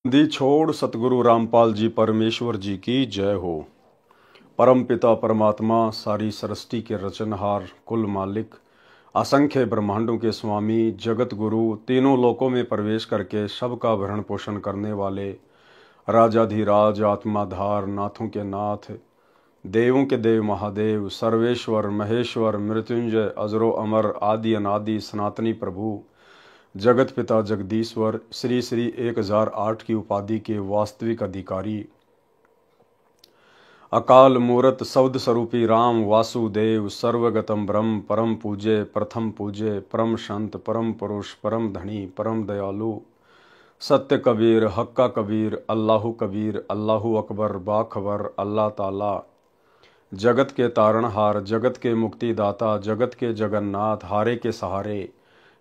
दी छोड़ सतगुरु रामपाल जी परमेश्वर जी की जय हो। परम पिता परमात्मा सारी सृष्टि के रचनहार कुल मालिक असंख्य ब्रह्मांडों के स्वामी जगत गुरु तीनों लोकों में प्रवेश करके सबका भरण पोषण करने वाले राजाधिराज आत्माधार नाथों के नाथ देवों के देव महादेव सर्वेश्वर महेश्वर मृत्युंजय अजरो अमर आदि अनादि सनातनी प्रभु जगत पिता जगदीश्वर श्री श्री 1008 की उपाधि के वास्तविक अधिकारी अकाल मूरत शब्द स्वरूपी राम वासुदेव सर्वगतम ब्रह्म परम पूज्य प्रथम पूज्य परम संत परम पुरुष परम धनी परम दयालु सत्य कबीर हक्का कबीर अल्लाहु अकबर बाखबर अल्लाह ताला जगत के तारणहार जगत के मुक्तिदाता जगत के जगन्नाथ हारे के सहारे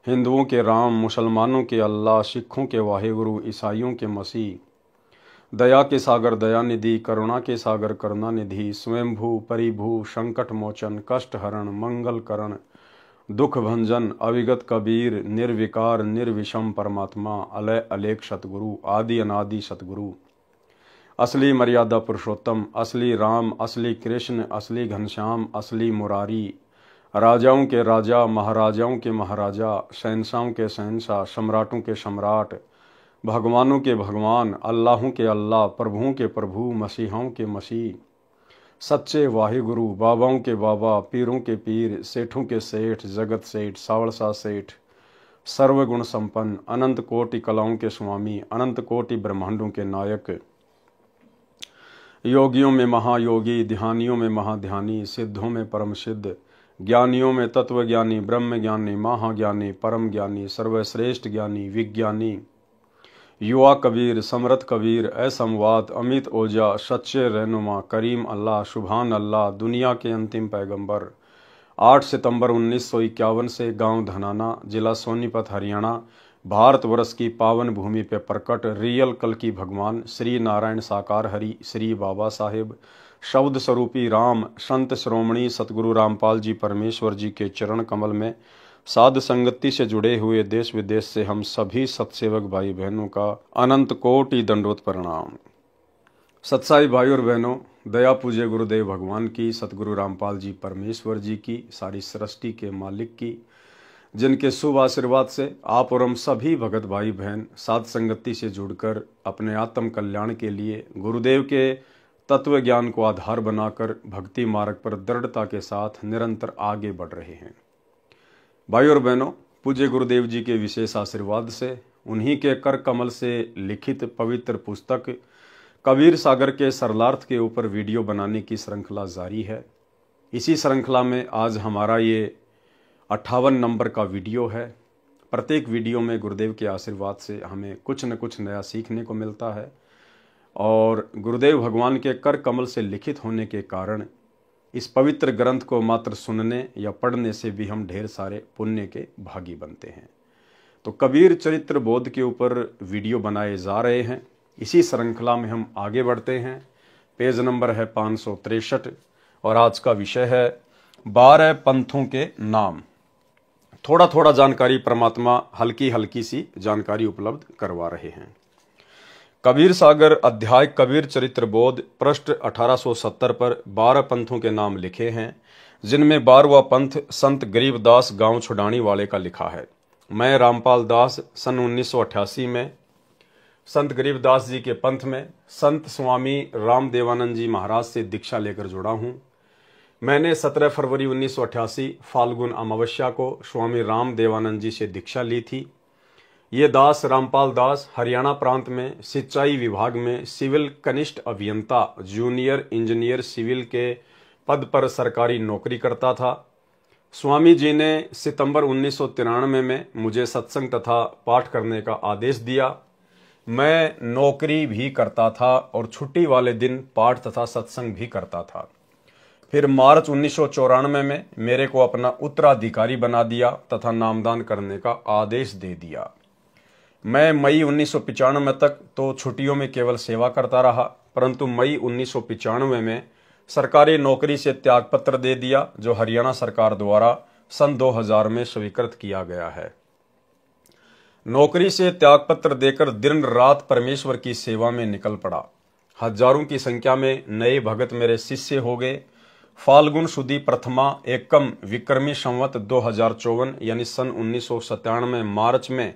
हिंदुओं के राम मुसलमानों के अल्लाह सिखों के वाहेगुरु ईसाइयों के मसीह दया के सागर दयानिधि करुणा के सागर करुणानिधि स्वयंभू परिभू संकट मोचन कष्ट हरण मंगल करण दुख भंजन अविगत कबीर निर्विकार निर्विषम परमात्मा अलय अलेख सतगुरु आदि अनादि सतगुरु असली मर्यादा पुरुषोत्तम असली राम असली कृष्ण असली घनश्याम असली मुरारी राजाओं के राजा महाराजाओं के महाराजा शहंशाहों के शहंशाह सम्राटों के सम्राट भगवानों के भगवान अल्लाहों के अल्लाह प्रभुओं के प्रभु मसीहों के मसीह सच्चे वाहिगुरु बाबाओं के बाबा पीरों के पीर सेठों के सेठ जगत सेठ सावड़सा सेठ सर्वगुण संपन्न अनंत कोटि कलाओं के स्वामी अनंत कोटि ब्रह्मांडों के नायक योगियों में महायोगी ध्यानियों में महाध्यानी सिद्धों में परम सिद्ध ज्ञानियों में तत्वज्ञानी ब्रह्म ज्ञानी महाज्ञानी परम ज्ञानी सर्वश्रेष्ठ ज्ञानी विज्ञानी युवा कबीर समरथ कबीर असमवात अमित ओजा सच्चे रहनुमा करीम अल्लाह सुभान अल्लाह दुनिया के अंतिम पैगंबर 8 सितंबर 1951 से गांव धनाना जिला सोनीपत हरियाणा भारतवर्ष की पावन भूमि पे प्रकट रियल कल की भगवान श्री नारायण साकार हरि श्री बाबा साहेब शब्द स्वरूपी राम संत श्रोमणी सतगुरु रामपाल जी परमेश्वर जी के चरण कमल में साध संगति से जुड़े हुए देश विदेश से हम सभी सतसेवक भाई बहनों का अनंत कोटि दंडवत प्रणाम। सत्साई भाई और बहनों, दया पूज्य गुरुदेव भगवान की सतगुरु रामपाल जी परमेश्वर जी की सारी सृष्टि के मालिक की जिनके शुभ आशीर्वाद से आप और हम सभी भगत भाई बहन साध संगति से जुड़कर अपने आत्म कल्याण के लिए गुरुदेव के तत्व ज्ञान को आधार बनाकर भक्ति मार्ग पर दृढ़ता के साथ निरंतर आगे बढ़ रहे हैं। भाई और बहनों, पूज्य गुरुदेव जी के विशेष आशीर्वाद से उन्हीं के कर कमल से लिखित पवित्र पुस्तक कबीर सागर के सरलार्थ के ऊपर वीडियो बनाने की श्रृंखला जारी है। इसी श्रृंखला में आज हमारा ये 58 नंबर का वीडियो है। प्रत्येक वीडियो में गुरुदेव के आशीर्वाद से हमें कुछ न कुछ नया सीखने को मिलता है और गुरुदेव भगवान के कर कमल से लिखित होने के कारण इस पवित्र ग्रंथ को मात्र सुनने या पढ़ने से भी हम ढेर सारे पुण्य के भागी बनते हैं। तो कबीर चरित्र बोध के ऊपर वीडियो बनाए जा रहे हैं। इसी श्रृंखला में हम आगे बढ़ते हैं। पेज नंबर है 563 और आज का विषय है 12 पंथों के नाम। थोड़ा थोड़ा जानकारी परमात्मा हल्की हल्की सी जानकारी उपलब्ध करवा रहे हैं। कबीर सागर अध्याय कबीर चरित्र बोध पृष्ठ 1870 पर 12 पंथों के नाम लिखे हैं, जिनमें 12वां पंथ संत गरीबदास गांव छुड़ानी वाले का लिखा है। मैं रामपाल दास सन 1988 में संत गरीबदास जी के पंथ में संत स्वामी रामदेवानंद जी महाराज से दीक्षा लेकर जुड़ा हूं। मैंने 17 फरवरी 1988 फाल्गुन अमावस्या को स्वामी रामदेवानंद जी से दीक्षा ली थी। ये दास रामपाल दास हरियाणा प्रांत में सिंचाई विभाग में सिविल कनिष्ठ अभियंता जूनियर इंजीनियर सिविल के पद पर सरकारी नौकरी करता था। स्वामी जी ने सितंबर 1993 में मुझे सत्संग तथा पाठ करने का आदेश दिया। मैं नौकरी भी करता था और छुट्टी वाले दिन पाठ तथा सत्संग भी करता था। फिर मार्च 1994 में मेरे को अपना उत्तराधिकारी बना दिया तथा नामदान करने का आदेश दे दिया। मैं मई 1995 तक तो छुट्टियों में केवल सेवा करता रहा, परंतु मई 1995 में सरकारी नौकरी से त्यागपत्र दे दिया, जो हरियाणा सरकार द्वारा सन 2000 में स्वीकृत किया गया है। नौकरी से त्यागपत्र देकर दिन रात परमेश्वर की सेवा में निकल पड़ा। हजारों की संख्या में नए भगत मेरे शिष्य हो गए। फाल्गुन शुदी प्रथमा एकम विक्रमी संवत 2054 यानी सन 1997 मार्च में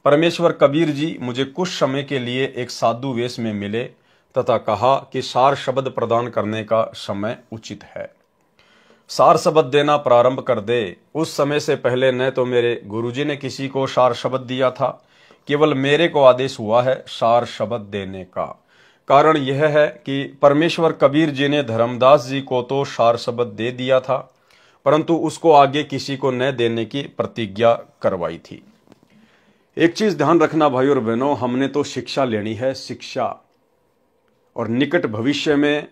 परमेश्वर कबीर जी मुझे कुछ समय के लिए एक साधु वेश में मिले तथा कहा कि सार शब्द प्रदान करने का समय उचित है। सार शब्द देना प्रारंभ कर दे। उस समय से पहले न तो मेरे गुरुजी ने किसी को सार शब्द दिया था, केवल मेरे को आदेश हुआ है सार शब्द देने का। कारण यह है कि परमेश्वर कबीर जी ने धर्मदास जी को तो सार शब्द दे दिया था, परंतु उसको आगे किसी को न देने की प्रतिज्ञा करवाई थी। एक चीज ध्यान रखना भाई और बहनों, हमने तो शिक्षा लेनी है, शिक्षा। और निकट भविष्य में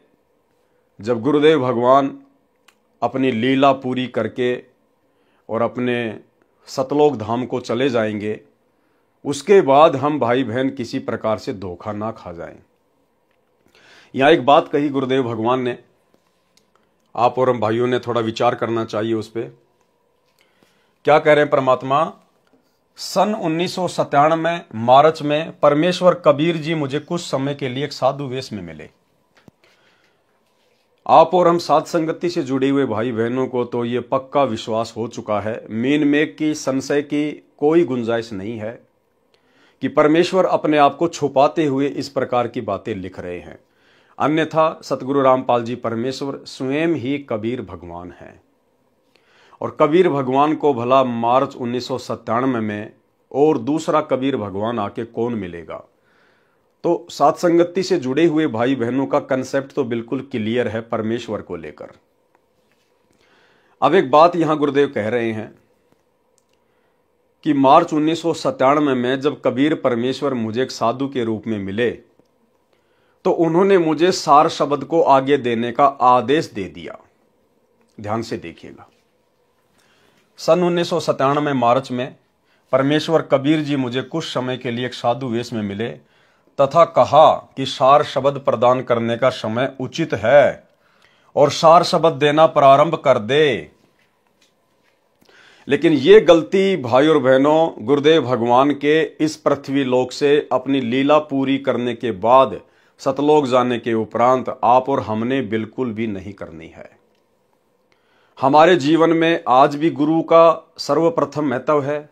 जब गुरुदेव भगवान अपनी लीला पूरी करके और अपने सतलोक धाम को चले जाएंगे, उसके बाद हम भाई बहन किसी प्रकार से धोखा ना खा जाएं। यहां एक बात कही गुरुदेव भगवान ने, आप और हम भाइयों ने थोड़ा विचार करना चाहिए उस पर। क्या कह रहे हैं परमात्मा? सन 1997 मार्च में परमेश्वर कबीर जी मुझे कुछ समय के लिए एक साधु वेश में मिले। आप और हम साथ संगति से जुड़े हुए भाई बहनों को तो ये पक्का विश्वास हो चुका है, मीन मेघ की संशय की कोई गुंजाइश नहीं है कि परमेश्वर अपने आप को छुपाते हुए इस प्रकार की बातें लिख रहे हैं। अन्यथा सतगुरु रामपाल जी परमेश्वर स्वयं ही कबीर भगवान हैं। और कबीर भगवान को भला मार्च 1997 में और दूसरा कबीर भगवान आके कौन मिलेगा? तो साथ संगति से जुड़े हुए भाई बहनों का कंसेप्ट तो बिल्कुल क्लियर है परमेश्वर को लेकर। अब एक बात यहां गुरुदेव कह रहे हैं कि मार्च 1997 में जब कबीर परमेश्वर मुझे एक साधु के रूप में मिले तो उन्होंने मुझे सार शब्द को आगे देने का आदेश दे दिया। ध्यान से देखिएगा, सन 1997 मार्च में परमेश्वर कबीर जी मुझे कुछ समय के लिए एक साधु वेश में मिले तथा कहा कि सार शब्द प्रदान करने का समय उचित है और सार शब्द देना प्रारंभ कर दे। लेकिन ये गलती भाई और बहनों गुरुदेव भगवान के इस पृथ्वी लोक से अपनी लीला पूरी करने के बाद सतलोक जाने के उपरांत आप और हमने बिल्कुल भी नहीं करनी है। हमारे जीवन में आज भी गुरु का सर्वप्रथम महत्व है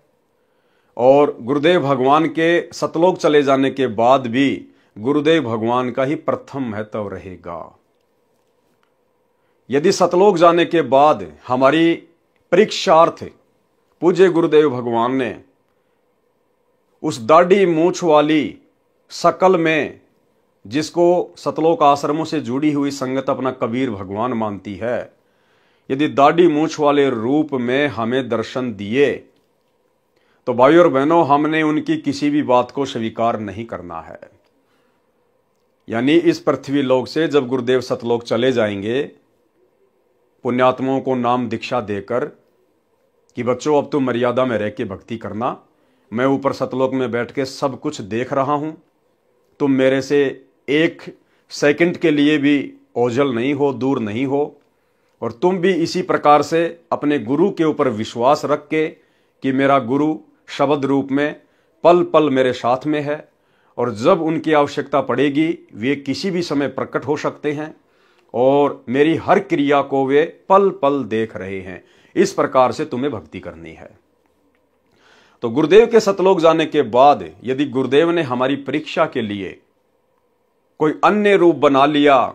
और गुरुदेव भगवान के सतलोक चले जाने के बाद भी गुरुदेव भगवान का ही प्रथम महत्व रहेगा। यदि सतलोक जाने के बाद हमारी परीक्षार्थ पूज्य गुरुदेव भगवान ने उस दाढ़ी मूछ वाली शकल में, जिसको सतलोक आश्रमों से जुड़ी हुई संगत अपना कबीर भगवान मानती है, यदि दाढ़ी मूछ वाले रूप में हमें दर्शन दिए तो भाई और बहनों हमने उनकी किसी भी बात को स्वीकार नहीं करना है। यानी इस पृथ्वी लोक से जब गुरुदेव सतलोक चले जाएंगे पुण्यात्माओं को नाम दीक्षा देकर कि बच्चों अब तुम मर्यादा में रह के भक्ति करना, मैं ऊपर सतलोक में बैठ के सब कुछ देख रहा हूं, तुम मेरे से एक सेकंड के लिए भी ओझल नहीं हो, दूर नहीं हो, और तुम भी इसी प्रकार से अपने गुरु के ऊपर विश्वास रख के कि मेरा गुरु शब्द रूप में पल पल मेरे साथ में है और जब उनकी आवश्यकता पड़ेगी वे किसी भी समय प्रकट हो सकते हैं और मेरी हर क्रिया को वे पल पल देख रहे हैं। इस प्रकार से तुम्हें भक्ति करनी है। तो गुरुदेव के सतलोक जाने के बाद यदि गुरुदेव ने हमारी परीक्षा के लिए कोई अन्य रूप बना लिया,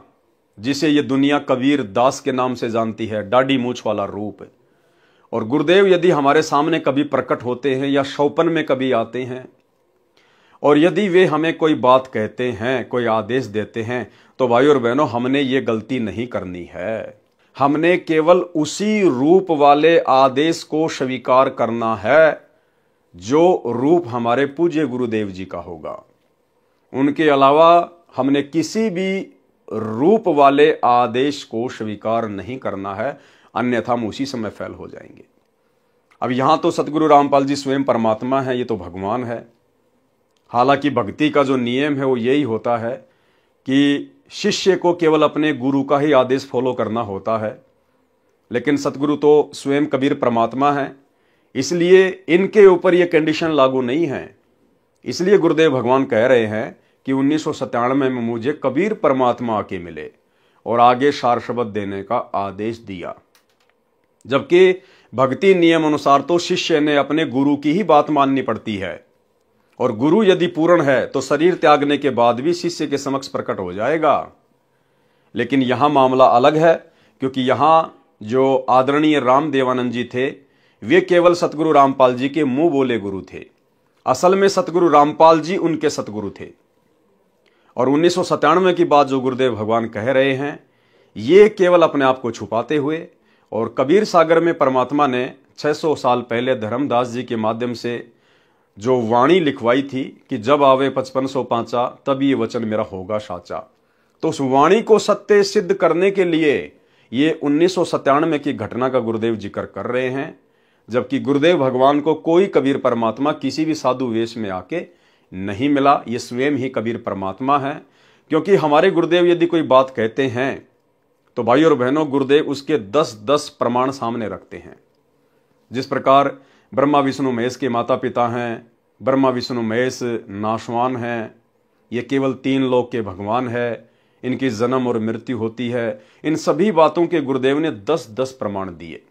जिसे ये दुनिया कबीर दास के नाम से जानती है, दाढ़ी मूछ वाला रूप, और गुरुदेव यदि हमारे सामने कभी प्रकट होते हैं या शौपन में कभी आते हैं और यदि वे हमें कोई बात कहते हैं, कोई आदेश देते हैं, तो भाई और बहनों हमने ये गलती नहीं करनी है। हमने केवल उसी रूप वाले आदेश को स्वीकार करना है जो रूप हमारे पूज्य गुरुदेव जी का होगा। उनके अलावा हमने किसी भी रूप वाले आदेश को स्वीकार नहीं करना है, अन्यथा हम उसी समय फेल हो जाएंगे। अब यहां तो सतगुरु रामपाल जी स्वयं परमात्मा है, ये तो भगवान है। हालांकि भक्ति का जो नियम है वो यही होता है कि शिष्य को केवल अपने गुरु का ही आदेश फॉलो करना होता है, लेकिन सतगुरु तो स्वयं कबीर परमात्मा है, इसलिए इनके ऊपर यह कंडीशन लागू नहीं है। इसलिए गुरुदेव भगवान कह रहे हैं कि 1997 में मुझे कबीर परमात्मा आके मिले और आगे सार शब्द देने का आदेश दिया। जबकि भक्ति नियम अनुसार तो शिष्य ने अपने गुरु की ही बात माननी पड़ती है, और गुरु यदि पूर्ण है तो शरीर त्यागने के बाद भी शिष्य के समक्ष प्रकट हो जाएगा। लेकिन यहां मामला अलग है, क्योंकि यहां जो आदरणीय राम देवानंद जी थे वे केवल सतगुरु रामपाल जी के मुंह बोले गुरु थे। असल में सतगुरु रामपाल जी उनके सतगुरु थे। और 1997 की बात जो गुरुदेव भगवान कह रहे हैं ये केवल अपने आप को छुपाते हुए, और कबीर सागर में परमात्मा ने 600 साल पहले धर्मदास जी के माध्यम से जो वाणी लिखवाई थी कि जब आवे 5500 पांचा तब ये वचन मेरा होगा साचा, तो उस वाणी को सत्य सिद्ध करने के लिए ये 1997 की घटना का गुरुदेव जिक्र कर रहे हैं। जबकि गुरुदेव भगवान को कोई कबीर परमात्मा किसी भी साधु वेश में आके नहीं मिला, ये स्वयं ही कबीर परमात्मा है। क्योंकि हमारे गुरुदेव यदि कोई बात कहते हैं तो भाई और बहनों गुरुदेव उसके 10-10 प्रमाण सामने रखते हैं। जिस प्रकार ब्रह्मा विष्णु महेश के माता पिता हैं, ब्रह्मा विष्णु महेश नाशवान हैं, ये केवल 3 लोक के भगवान है, इनकी जन्म और मृत्यु होती है, इन सभी बातों के गुरुदेव ने 10-10 प्रमाण दिए।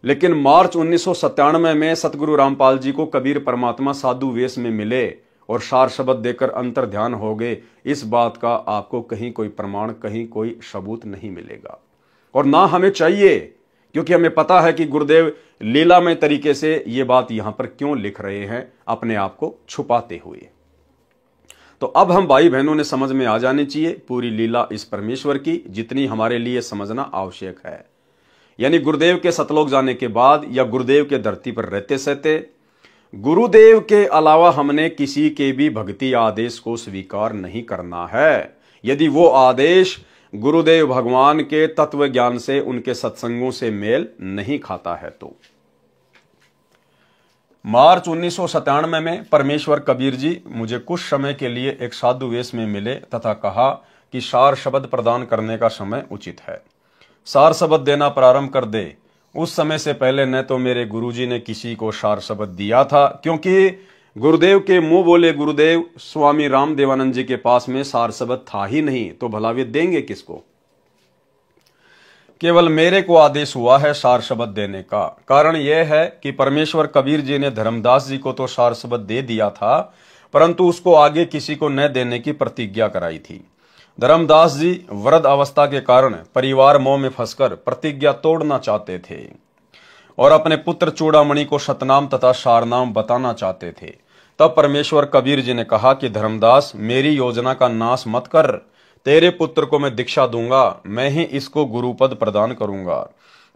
लेकिन मार्च 1997 में सतगुरु रामपाल जी को कबीर परमात्मा साधु वेश में मिले और सार शब्द देकर अंतर ध्यान हो गए, इस बात का आपको कहीं कोई प्रमाण, कहीं कोई सबूत नहीं मिलेगा। और ना हमें चाहिए, क्योंकि हमें पता है कि गुरुदेव लीलामय तरीके से ये बात यहां पर क्यों लिख रहे हैं, अपने आप को छुपाते हुए। तो अब हम भाई बहनों ने समझ में आ जानी चाहिए पूरी लीला इस परमेश्वर की, जितनी हमारे लिए समझना आवश्यक है। यानी गुरुदेव के सतलोक जाने के बाद या गुरुदेव के धरती पर रहते सहते गुरुदेव के अलावा हमने किसी के भी भक्ति आदेश को स्वीकार नहीं करना है, यदि वो आदेश गुरुदेव भगवान के तत्व ज्ञान से, उनके सत्संगों से मेल नहीं खाता है। तो मार्च 1997 में परमेश्वर कबीर जी मुझे कुछ समय के लिए एक साधु वेश में मिले तथा कहा कि सार शब्द प्रदान करने का समय उचित है, सार शब्द देना प्रारंभ कर दे। उस समय से पहले न तो मेरे गुरुजी ने किसी को सार शब्द दिया था, क्योंकि गुरुदेव के मुंह बोले गुरुदेव स्वामी राम देवानंद जी के पास में सार शब्द था ही नहीं, तो भला वे देंगे किसको। केवल मेरे को आदेश हुआ है सार शब्द देने का। कारण यह है कि परमेश्वर कबीर जी ने धर्मदास जी को तो सार शब्द दे दिया था, परंतु उसको आगे किसी को न देने की प्रतिज्ञा कराई थी। धर्मदास जी वृद्ध अवस्था के कारण परिवार मोह में फंसकर प्रतिज्ञा तोड़ना चाहते थे और अपने पुत्र चूड़ामणि को सतनाम तथा सारनाम बताना चाहते थे। तब परमेश्वर कबीर जी ने कहा कि धर्मदास, मेरी योजना का नाश मत कर, तेरे पुत्र को मैं दीक्षा दूंगा, मैं ही इसको गुरुपद प्रदान करूंगा।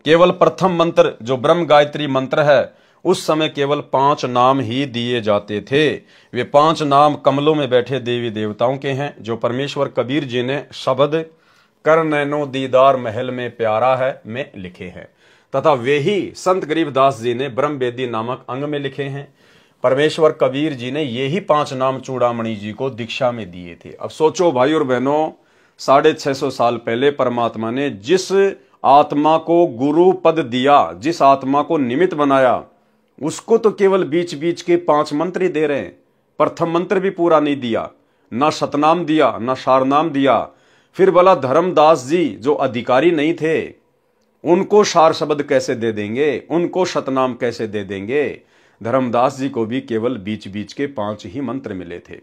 केवल प्रथम मंत्र जो ब्रह्म गायत्री मंत्र है, उस समय केवल 5 नाम ही दिए जाते थे। वे 5 नाम कमलों में बैठे देवी देवताओं के हैं, जो परमेश्वर कबीर जी ने शब्द कर नैनो दीदार महल में प्यारा है में लिखे हैं, तथा वे ही संत गरीबदास जी ने ब्रह्म वेदी नामक अंग में लिखे हैं। परमेश्वर कबीर जी ने ये ही 5 नाम चूड़ामणि जी को दीक्षा में दिए थे। अब सोचो भाई और बहनों, 650 साल पहले परमात्मा ने जिस आत्मा को गुरु पद दिया, जिस आत्मा को निमित्त बनाया, उसको तो केवल बीच बीच के 5 मंत्र ही दे रहे हैं। प्रथम मंत्र भी पूरा नहीं दिया, ना सतनाम दिया, ना सारनाम दिया। फिर बोला धर्मदास जी जो अधिकारी नहीं थे, उनको सार शब्द कैसे दे देंगे, उनको सतनाम कैसे दे देंगे। धर्मदास जी को भी केवल बीच बीच के 5 ही मंत्र मिले थे।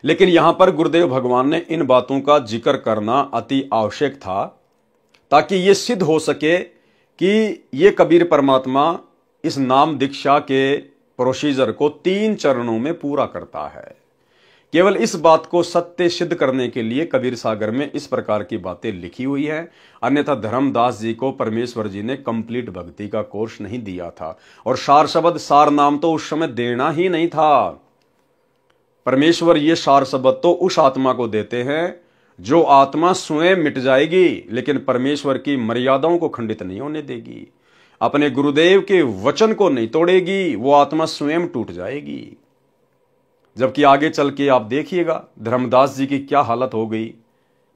लेकिन यहां पर गुरुदेव भगवान ने इन बातों का जिक्र करना अति आवश्यक था, ताकि यह सिद्ध हो सके कि ये कबीर परमात्मा इस नाम दीक्षा के प्रोसीजर को 3 चरणों में पूरा करता है। केवल इस बात को सत्य सिद्ध करने के लिए कबीर सागर में इस प्रकार की बातें लिखी हुई हैं। अन्यथा धर्मदास जी को परमेश्वर जी ने कंप्लीट भक्ति का कोर्स नहीं दिया था, और सार शब्द सार नाम तो उस समय देना ही नहीं था। परमेश्वर ये सार शब्द तो उस आत्मा को देते हैं जो आत्मा स्वयं मिट जाएगी, लेकिन परमेश्वर की मर्यादाओं को खंडित नहीं होने देगी, अपने गुरुदेव के वचन को नहीं तोड़ेगी, वो आत्मा स्वयं टूट जाएगी। जबकि आगे चल के आप देखिएगा धर्मदास जी की क्या हालत हो गई।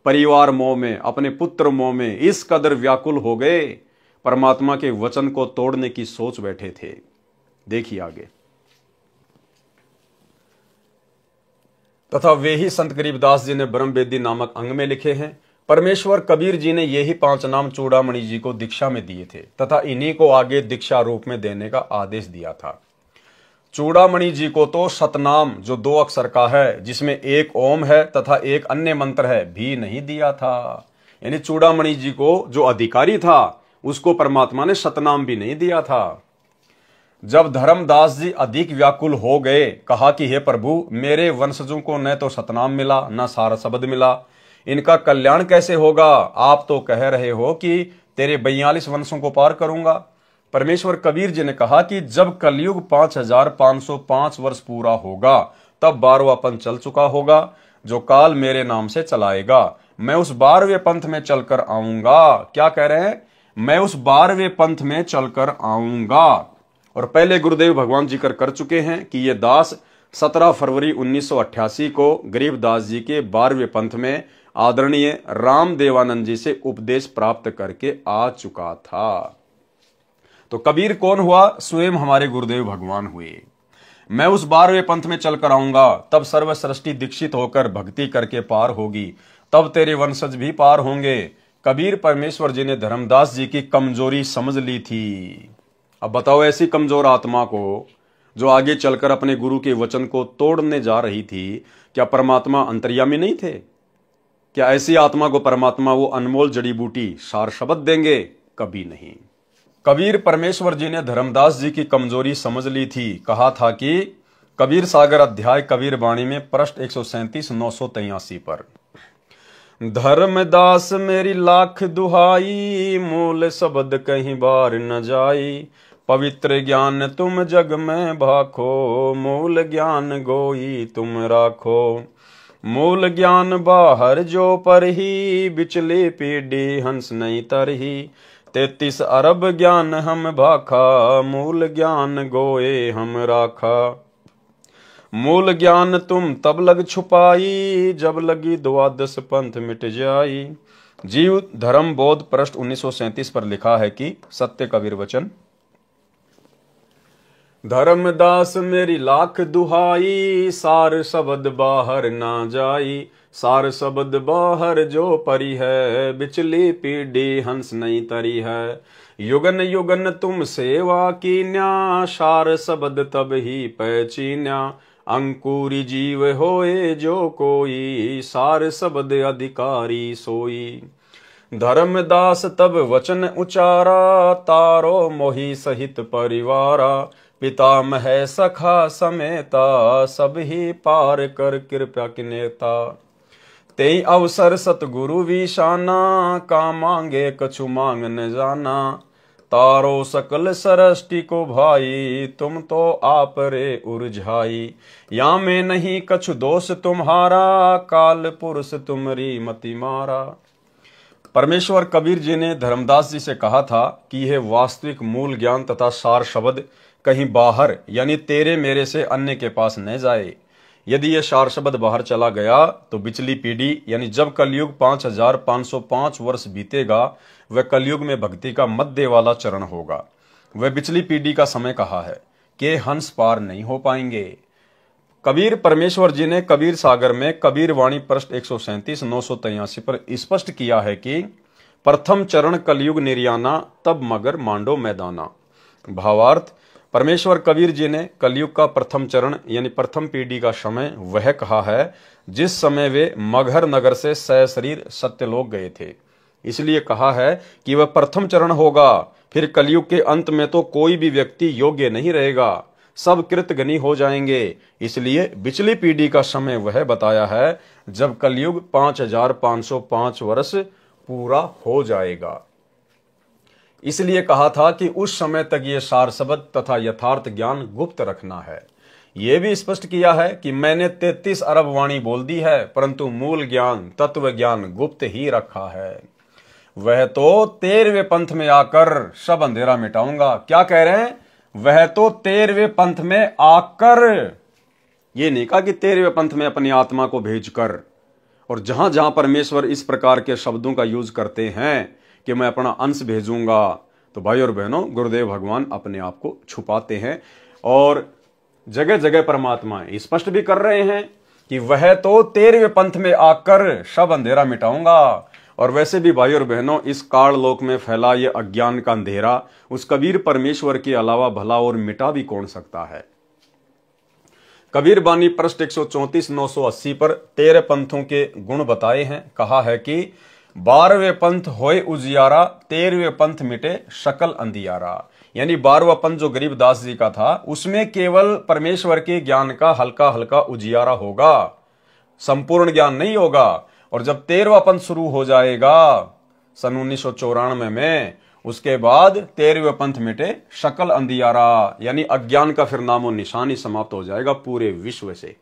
परिवार मोह में, अपने पुत्र मोह में इस कदर व्याकुल हो गए, परमात्मा के वचन को तोड़ने की सोच बैठे थे। देखिए आगे। तथा वे ही संत गरीबदास जी ने ब्रह्मवेदी नामक अंग में लिखे हैं। परमेश्वर कबीर जी ने यही 5 नाम चूड़ामणि जी को दीक्षा में दिए थे तथा इन्हीं को आगे दीक्षा रूप में देने का आदेश दिया था। चूड़ामणि जी को तो सतनाम जो 2 अक्षर का है, जिसमें एक ओम है तथा एक अन्य मंत्र है, भी नहीं दिया था। यानी चूड़ामणि जी को जो अधिकारी था उसको परमात्मा ने सतनाम भी नहीं दिया था। जब धर्मदास जी अधिक व्याकुल हो गए, कहा कि हे प्रभु, मेरे वंशजों को न तो सतनाम मिला न सार शब्द मिला, इनका कल्याण कैसे होगा? आप तो कह रहे हो कि तेरे 42 वंशों को पार करूंगा। परमेश्वर कबीर जी ने कहा कि जब कलयुग 5505 वर्ष पूरा होगा तब 12वां पंथ चल चुका होगा, जो काल मेरे नाम से चलाएगा। मैं उस 12वें पंथ में चलकर आऊंगा। क्या कह रहे हैं? मैं उस 12वें पंथ में चलकर आऊंगा। और पहले गुरुदेव भगवान जिक्र कर चुके हैं कि ये दास 17 फरवरी 1988 को गरीबदास जी के 12वें पंथ में आदरणीय रामदेवानंद जी से उपदेश प्राप्त करके आ चुका था। तो कबीर कौन हुआ? स्वयं हमारे गुरुदेव भगवान हुए। मैं उस 12वें पंथ में चलकर आऊंगा, तब सर्व सृष्टि दीक्षित होकर भक्ति करके पार होगी, तब तेरे वंशज भी पार होंगे। कबीर परमेश्वर जी ने धर्मदास जी की कमजोरी समझ ली थी। अब बताओ, ऐसी कमजोर आत्मा को जो आगे चलकर अपने गुरु के वचन को तोड़ने जा रही थी, क्या परमात्मा अंतर्यामी नहीं थे? क्या ऐसी आत्मा को परमात्मा वो अनमोल जड़ी बूटी सार शब्द देंगे? कभी नहीं। कबीर परमेश्वर जी ने धर्मदास जी की कमजोरी समझ ली थी। कहा था कि कबीर सागर अध्याय कबीर वाणी में पृष्ठ 137 983 पर, धर्मदास मेरी लाख दुहाई, मूल शब्द कहीं बार न जाई, पवित्र ज्ञान तुम जग में भाखो, मूल ज्ञान गोई तुम राखो। मूल ज्ञान बाहर जो पर ही, बिचली पीढ़ी हंस नहीं तरही, 33 अरब ज्ञान हम भाखा, मूल ज्ञान गोए हम राखा। मूल ज्ञान तुम तब लग छुपाई, जब लगी 12 पंथ मिट जाई। जीव धर्म बोध पृष्ठ 1937 पर लिखा है कि सत्य कबीर वचन, धर्मदास मेरी लाख दुहाई, सार शब्द बाहर ना जाई, सार शब्द बाहर जो परी है, बिचली पीढ़ी हंस नहीं तरी है। युगन युगन तुम सेवा कीन्या, सार शब्द तब ही पहचीन्या, अंकुरी जीव होए जो कोई, सार शब्द अधिकारी सोई। धर्मदास तब वचन उचारा, तारो मोही सहित परिवारा, पितामह सखा समेता, सब ही पार कर कृपा की नेता। तेई अवसर सतगुरु विशाना, का मांगे कछु मांग न जाना, तारो सकल सृष्टि को भाई, तुम तो आप रे उरझाई। या में नहीं कछु दोष तुम्हारा, काल पुरुष तुमरी मति मारा। परमेश्वर कबीर जी ने धर्मदास जी से कहा था कि यह वास्तविक मूल ज्ञान तथा सार शब्द कहीं बाहर यानी तेरे मेरे से अन्य के पास न जाए। यदि यह सार शब्द बाहर चला गया तो बिचली पीढ़ी यानी जब कलयुग 5505 वर्ष बीतेगा, वह कलयुग में भक्ति का मध्य वाला चरण होगा। वह बिचली पीढ़ी का समय कहा है कि हंस पार नहीं हो पाएंगे। कबीर परमेश्वर जी ने कबीर सागर में कबीर वाणी पृष्ठ 137 983 पर स्पष्ट किया है कि प्रथम चरण कलयुग निर्याना, तब मगर मांडो मैदाना। भावार्थ, परमेश्वर कबीर जी ने कलयुग का प्रथम चरण यानी प्रथम पीढ़ी का समय वह कहा है जिस समय वे मगहर नगर से सशरीर सत्यलोक गए थे। इसलिए कहा है कि वह प्रथम चरण होगा। फिर कलयुग के अंत में तो कोई भी व्यक्ति योग्य नहीं रहेगा, सब कृतघ्नी हो जाएंगे। इसलिए बिचली पीढ़ी का समय वह बताया है जब कलयुग 5505 वर्ष पूरा हो जाएगा। इसलिए कहा था कि उस समय तक ये सार शब्द तथा यथार्थ ज्ञान गुप्त रखना है। यह भी स्पष्ट किया है कि मैंने 33 अरब वाणी बोल दी है, परंतु मूल ज्ञान तत्व ज्ञान गुप्त ही रखा है। वह तो 13वें पंथ में आकर सब अंधेरा मिटाऊंगा। क्या कह रहे हैं? वह तो 13वें पंथ में आकर, ये नहीं कहा कि 13वें पंथ में अपनी आत्मा को भेजकर। और जहां जहां परमेश्वर इस प्रकार के शब्दों का यूज करते हैं कि मैं अपना अंश भेजूंगा, तो भाई और बहनों, गुरुदेव भगवान अपने आप को छुपाते हैं और जगह जगह परमात्मा स्पष्ट भी कर रहे हैं कि वह तो 13वें पंथ में आकर सब अंधेरा मिटाऊंगा। और वैसे भी भाई और बहनों, इस काल लोक में फैला ये अज्ञान का अंधेरा उस कबीर परमेश्वर के अलावा भला और मिटा भी कौन सकता है। कबीर बानी पृष्ठ 134 980 पर 13 पंथों के गुण बताए हैं। कहा है कि 12वें पंथ होए उजियारा, 13वें पंथ मिटे शकल अंधियारा। यानी 12वां पंथ जो गरीबदास जी का था, उसमें केवल परमेश्वर के ज्ञान का हल्का हल्का उजियारा होगा, संपूर्ण ज्ञान नहीं होगा। और जब 13वां पंथ शुरू हो जाएगा सन 1994 में, उसके बाद 13वें पंथ मिटे शकल अंधियारा, यानी अज्ञान का फिर नामो निशान ही समाप्त हो जाएगा पूरे विश्व से।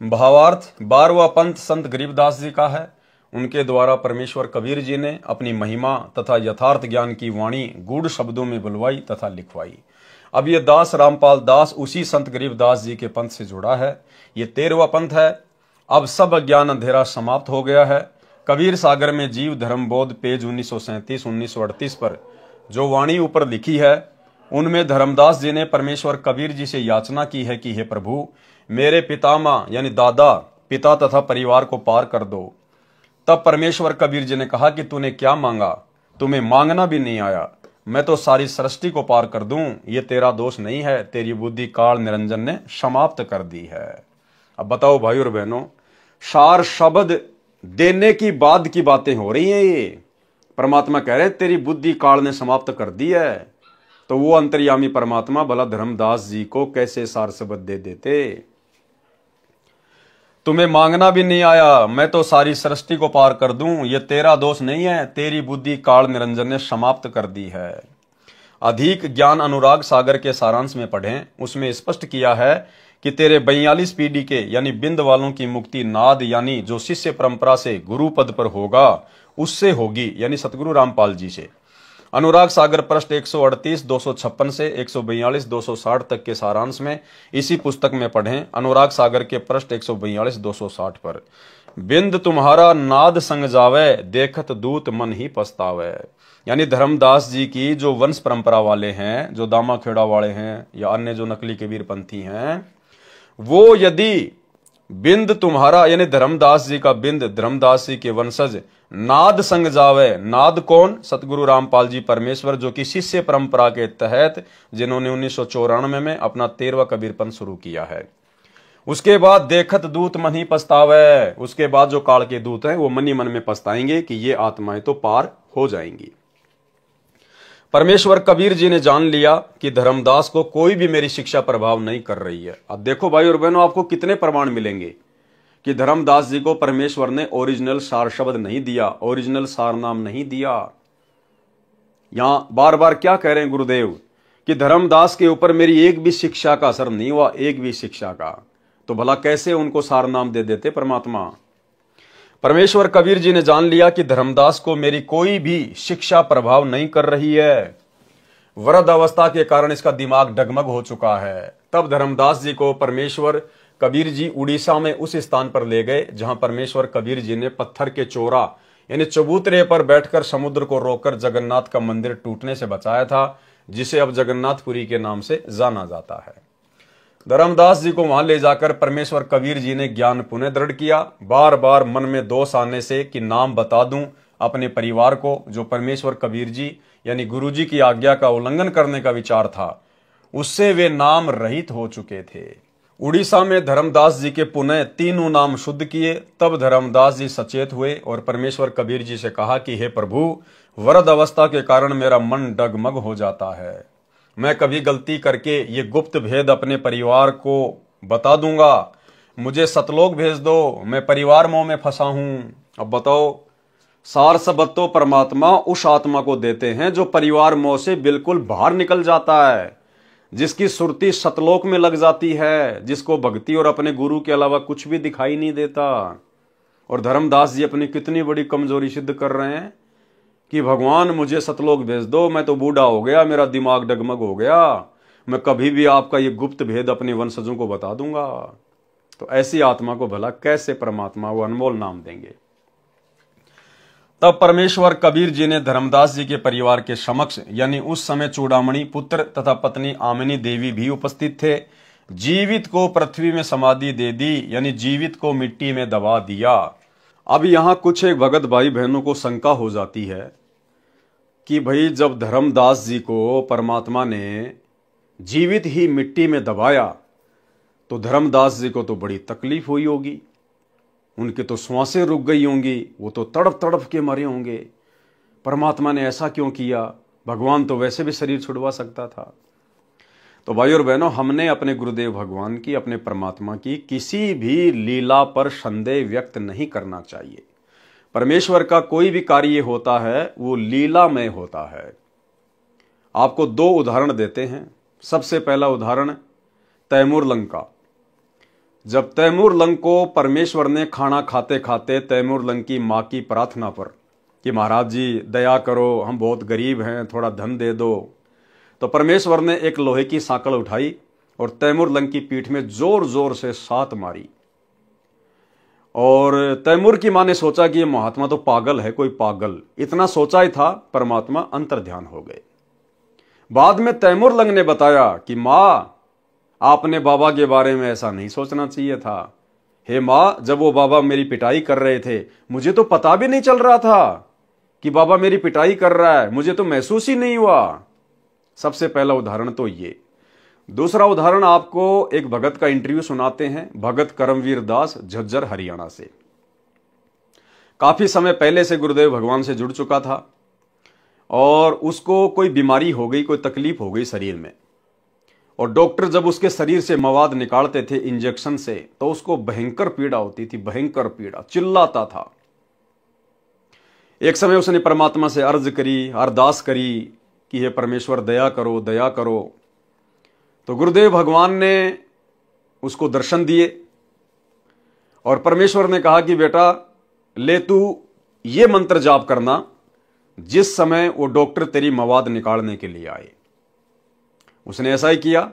भावार्थ, 12वां पंथ संत गरीबदास जी का है। उनके द्वारा परमेश्वर कबीर जी ने अपनी महिमा तथा यथार्थ ज्ञान की वाणी गूढ़ शब्दों में बुलवाई तथा लिखवाई। अब ये दास रामपाल दास उसी संत गरीबदास जी के पंथ से जुड़ा है। ये 13वां पंथ है। अब सब अज्ञान अंधेरा समाप्त हो गया है। कबीर सागर में जीव धर्म बोध पेज 1937-1938 पर जो वाणी ऊपर लिखी है, उनमें धर्मदास जी ने परमेश्वर कबीर जी से याचना की है कि हे प्रभु, मेरे पितामह यानी दादा पिता तथा परिवार को पार कर दो। तब परमेश्वर कबीर जी ने कहा कि तूने क्या मांगा, तुम्हें मांगना भी नहीं आया, मैं तो सारी सृष्टि को पार कर दूं। ये तेरा दोष नहीं है, तेरी बुद्धि काल निरंजन ने समाप्त कर दी है। अब बताओ भाई और बहनों, सार शब्द देने की बाद की बातें हो रही हैं। ये परमात्मा कह रहे तेरी बुद्धि काल ने समाप्त कर दी है। तो वो अंतर्यामी परमात्मा भला धर्मदास जी को कैसे सार शब्द दे देते। तुम्हें मांगना भी नहीं आया, मैं तो सारी सृष्टि को पार कर दूं। ये तेरा दोष नहीं है, तेरी बुद्धि काल निरंजन ने समाप्त कर दी है। अधिक ज्ञान अनुराग सागर के सारांश में पढ़ें, उसमें स्पष्ट किया है कि तेरे 42 पीढ़ी के यानी बिंद वालों की मुक्ति नाद यानी जो शिष्य परंपरा से गुरु पद पर होगा उससे होगी, यानी सतगुरु रामपाल जी से। अनुराग सागर पृष्ठ 138 256 से 142 260 तक के सारांश में इसी पुस्तक में पढ़ें। अनुराग सागर के पृष्ठ 142 260 पर, बिंद तुम्हारा नाद संग जावे, देखत दूत मन ही पछतावे। यानी धर्मदास जी की जो वंश परंपरा वाले हैं, जो दामा खेड़ा वाले हैं या अन्य जो नकली कबीर पंथी हैं, वो यदि बिंद तुम्हारा यानी धर्मदास जी का बिंद, धर्मदास जी के वंशज नाद संग जावे। नाद कौन? सतगुरु रामपाल जी परमेश्वर, जो कि शिष्य परंपरा के तहत जिन्होंने 1994 में अपना 13वां कबीर पंथ शुरू किया है। उसके बाद देखत दूत मन ही पछतावे, उसके बाद जो काल के दूत हैं वो मन ही मन में पछताएंगे कि ये आत्माएं तो पार हो जाएंगी। परमेश्वर कबीर जी ने जान लिया कि धर्मदास को कोई भी मेरी शिक्षा प्रभाव नहीं कर रही है। अब देखो भाई और बहनों, आपको कितने प्रमाण मिलेंगे कि धर्मदास जी को परमेश्वर ने ओरिजिनल सार शब्द नहीं दिया, ओरिजिनल सार नाम नहीं दिया। यहां बार बार क्या कह रहे हैं गुरुदेव कि धर्मदास के ऊपर मेरी एक भी शिक्षा का असर नहीं हुआ, एक भी शिक्षा का। तो भला कैसे उनको सार नाम दे देते परमात्मा। परमेश्वर कबीर जी ने जान लिया कि धर्मदास को मेरी कोई भी शिक्षा प्रभाव नहीं कर रही है। वृद्ध अवस्था के कारण इसका दिमाग डगमग हो चुका है। तब धर्मदास जी को परमेश्वर कबीर जी उड़ीसा में उस स्थान पर ले गए जहां परमेश्वर कबीर जी ने पत्थर के चोरा यानी चबूतरे पर बैठकर समुद्र को रोककर जगन्नाथ का मंदिर टूटने से बचाया था, जिसे अब जगन्नाथपुरी के नाम से जाना जाता है। धर्मदास जी को वहां ले जाकर परमेश्वर कबीर जी ने ज्ञान पुनः दृढ़ किया। बार बार मन में दोष आने से कि नाम बता दूं अपने परिवार को, जो परमेश्वर कबीर जी यानी गुरु जी की आज्ञा का उल्लंघन करने का विचार था, उससे वे नाम रहित हो चुके थे। उड़ीसा में धर्मदास जी के पुनः तीनों नाम शुद्ध किए। तब धर्मदास जी सचेत हुए और परमेश्वर कबीर जी से कहा कि हे प्रभु, वृद्ध अवस्था के कारण मेरा मन डगमग हो जाता है। मैं कभी गलती करके ये गुप्त भेद अपने परिवार को बता दूंगा, मुझे सतलोक भेज दो, मैं परिवार मोह में फंसा हूं। अब बताओ, सार सबद तो परमात्मा उस आत्मा को देते हैं जो परिवार मोह से बिल्कुल बाहर निकल जाता है, जिसकी सुरती सतलोक में लग जाती है, जिसको भक्ति और अपने गुरु के अलावा कुछ भी दिखाई नहीं देता। और धर्मदास जी अपनी कितनी बड़ी कमजोरी सिद्ध कर रहे हैं कि भगवान मुझे सतलोक भेज दो, मैं तो बूढ़ा हो गया, मेरा दिमाग डगमग हो गया, मैं कभी भी आपका ये गुप्त भेद अपने वंशजों को बता दूंगा। तो ऐसी आत्मा को भला कैसे परमात्मा वो अनमोल नाम देंगे। तब परमेश्वर कबीर जी ने धर्मदास जी के परिवार के समक्ष, यानी उस समय चूड़ामणि पुत्र तथा पत्नी आमिनी देवी भी उपस्थित थे, जीवित को पृथ्वी में समाधि दे दी, यानी जीवित को मिट्टी में दबा दिया। अब यहां कुछ एक भगत भाई बहनों को शंका हो जाती है कि भाई जब धर्मदास जी को परमात्मा ने जीवित ही मिट्टी में दबाया तो धर्मदास जी को तो बड़ी तकलीफ हुई होगी, उनके तो श्वासें रुक गई होंगी, वो तो तड़प तड़प के मरे होंगे। परमात्मा ने ऐसा क्यों किया? भगवान तो वैसे भी शरीर छुड़वा सकता था। तो भाई और बहनों, हमने अपने गुरुदेव भगवान की, अपने परमात्मा की किसी भी लीला पर संदेह व्यक्त नहीं करना चाहिए। परमेश्वर का कोई भी कार्य होता है वो लीला में होता है। आपको दो उदाहरण देते हैं। सबसे पहला उदाहरण तैमूर लंग का। जब तैमूर लंग को परमेश्वर ने खाना खाते खाते तैमूर लंग की मां की प्रार्थना पर कि महाराज जी दया करो, हम बहुत गरीब हैं, थोड़ा धन दे दो, तो परमेश्वर ने एक लोहे की सांकड़ उठाई और तैमूर लंग की पीठ में जोर जोर से 7 मारी। और तैमूर की मां ने सोचा कि ये महात्मा तो पागल है, कोई पागल, इतना सोचा ही था, परमात्मा अंतर्ध्यान हो गए। बाद में तैमूर लंग ने बताया कि मां, आपने बाबा के बारे में ऐसा नहीं सोचना चाहिए था। हे मां, जब वो बाबा मेरी पिटाई कर रहे थे मुझे तो पता भी नहीं चल रहा था कि बाबा मेरी पिटाई कर रहा है, मुझे तो महसूस ही नहीं हुआ। सबसे पहला उदाहरण तो ये। दूसरा उदाहरण आपको एक भगत का इंटरव्यू सुनाते हैं, भगत करमवीर दास, झज्जर हरियाणा से। काफी समय पहले से गुरुदेव भगवान से जुड़ चुका था और उसको कोई बीमारी हो गई, कोई तकलीफ हो गई शरीर में, और डॉक्टर जब उसके शरीर से मवाद निकालते थे इंजेक्शन से तो उसको भयंकर पीड़ा होती थी, भयंकर पीड़ा, चिल्लाता था। एक समय उसने परमात्मा से अर्ज करी, अरदास करी कि हे परमेश्वर दया करो, दया करो। तो गुरुदेव भगवान ने उसको दर्शन दिए और परमेश्वर ने कहा कि बेटा ले तू ये मंत्र जाप करना जिस समय वो डॉक्टर तेरी मवाद निकालने के लिए आए। उसने ऐसा ही किया।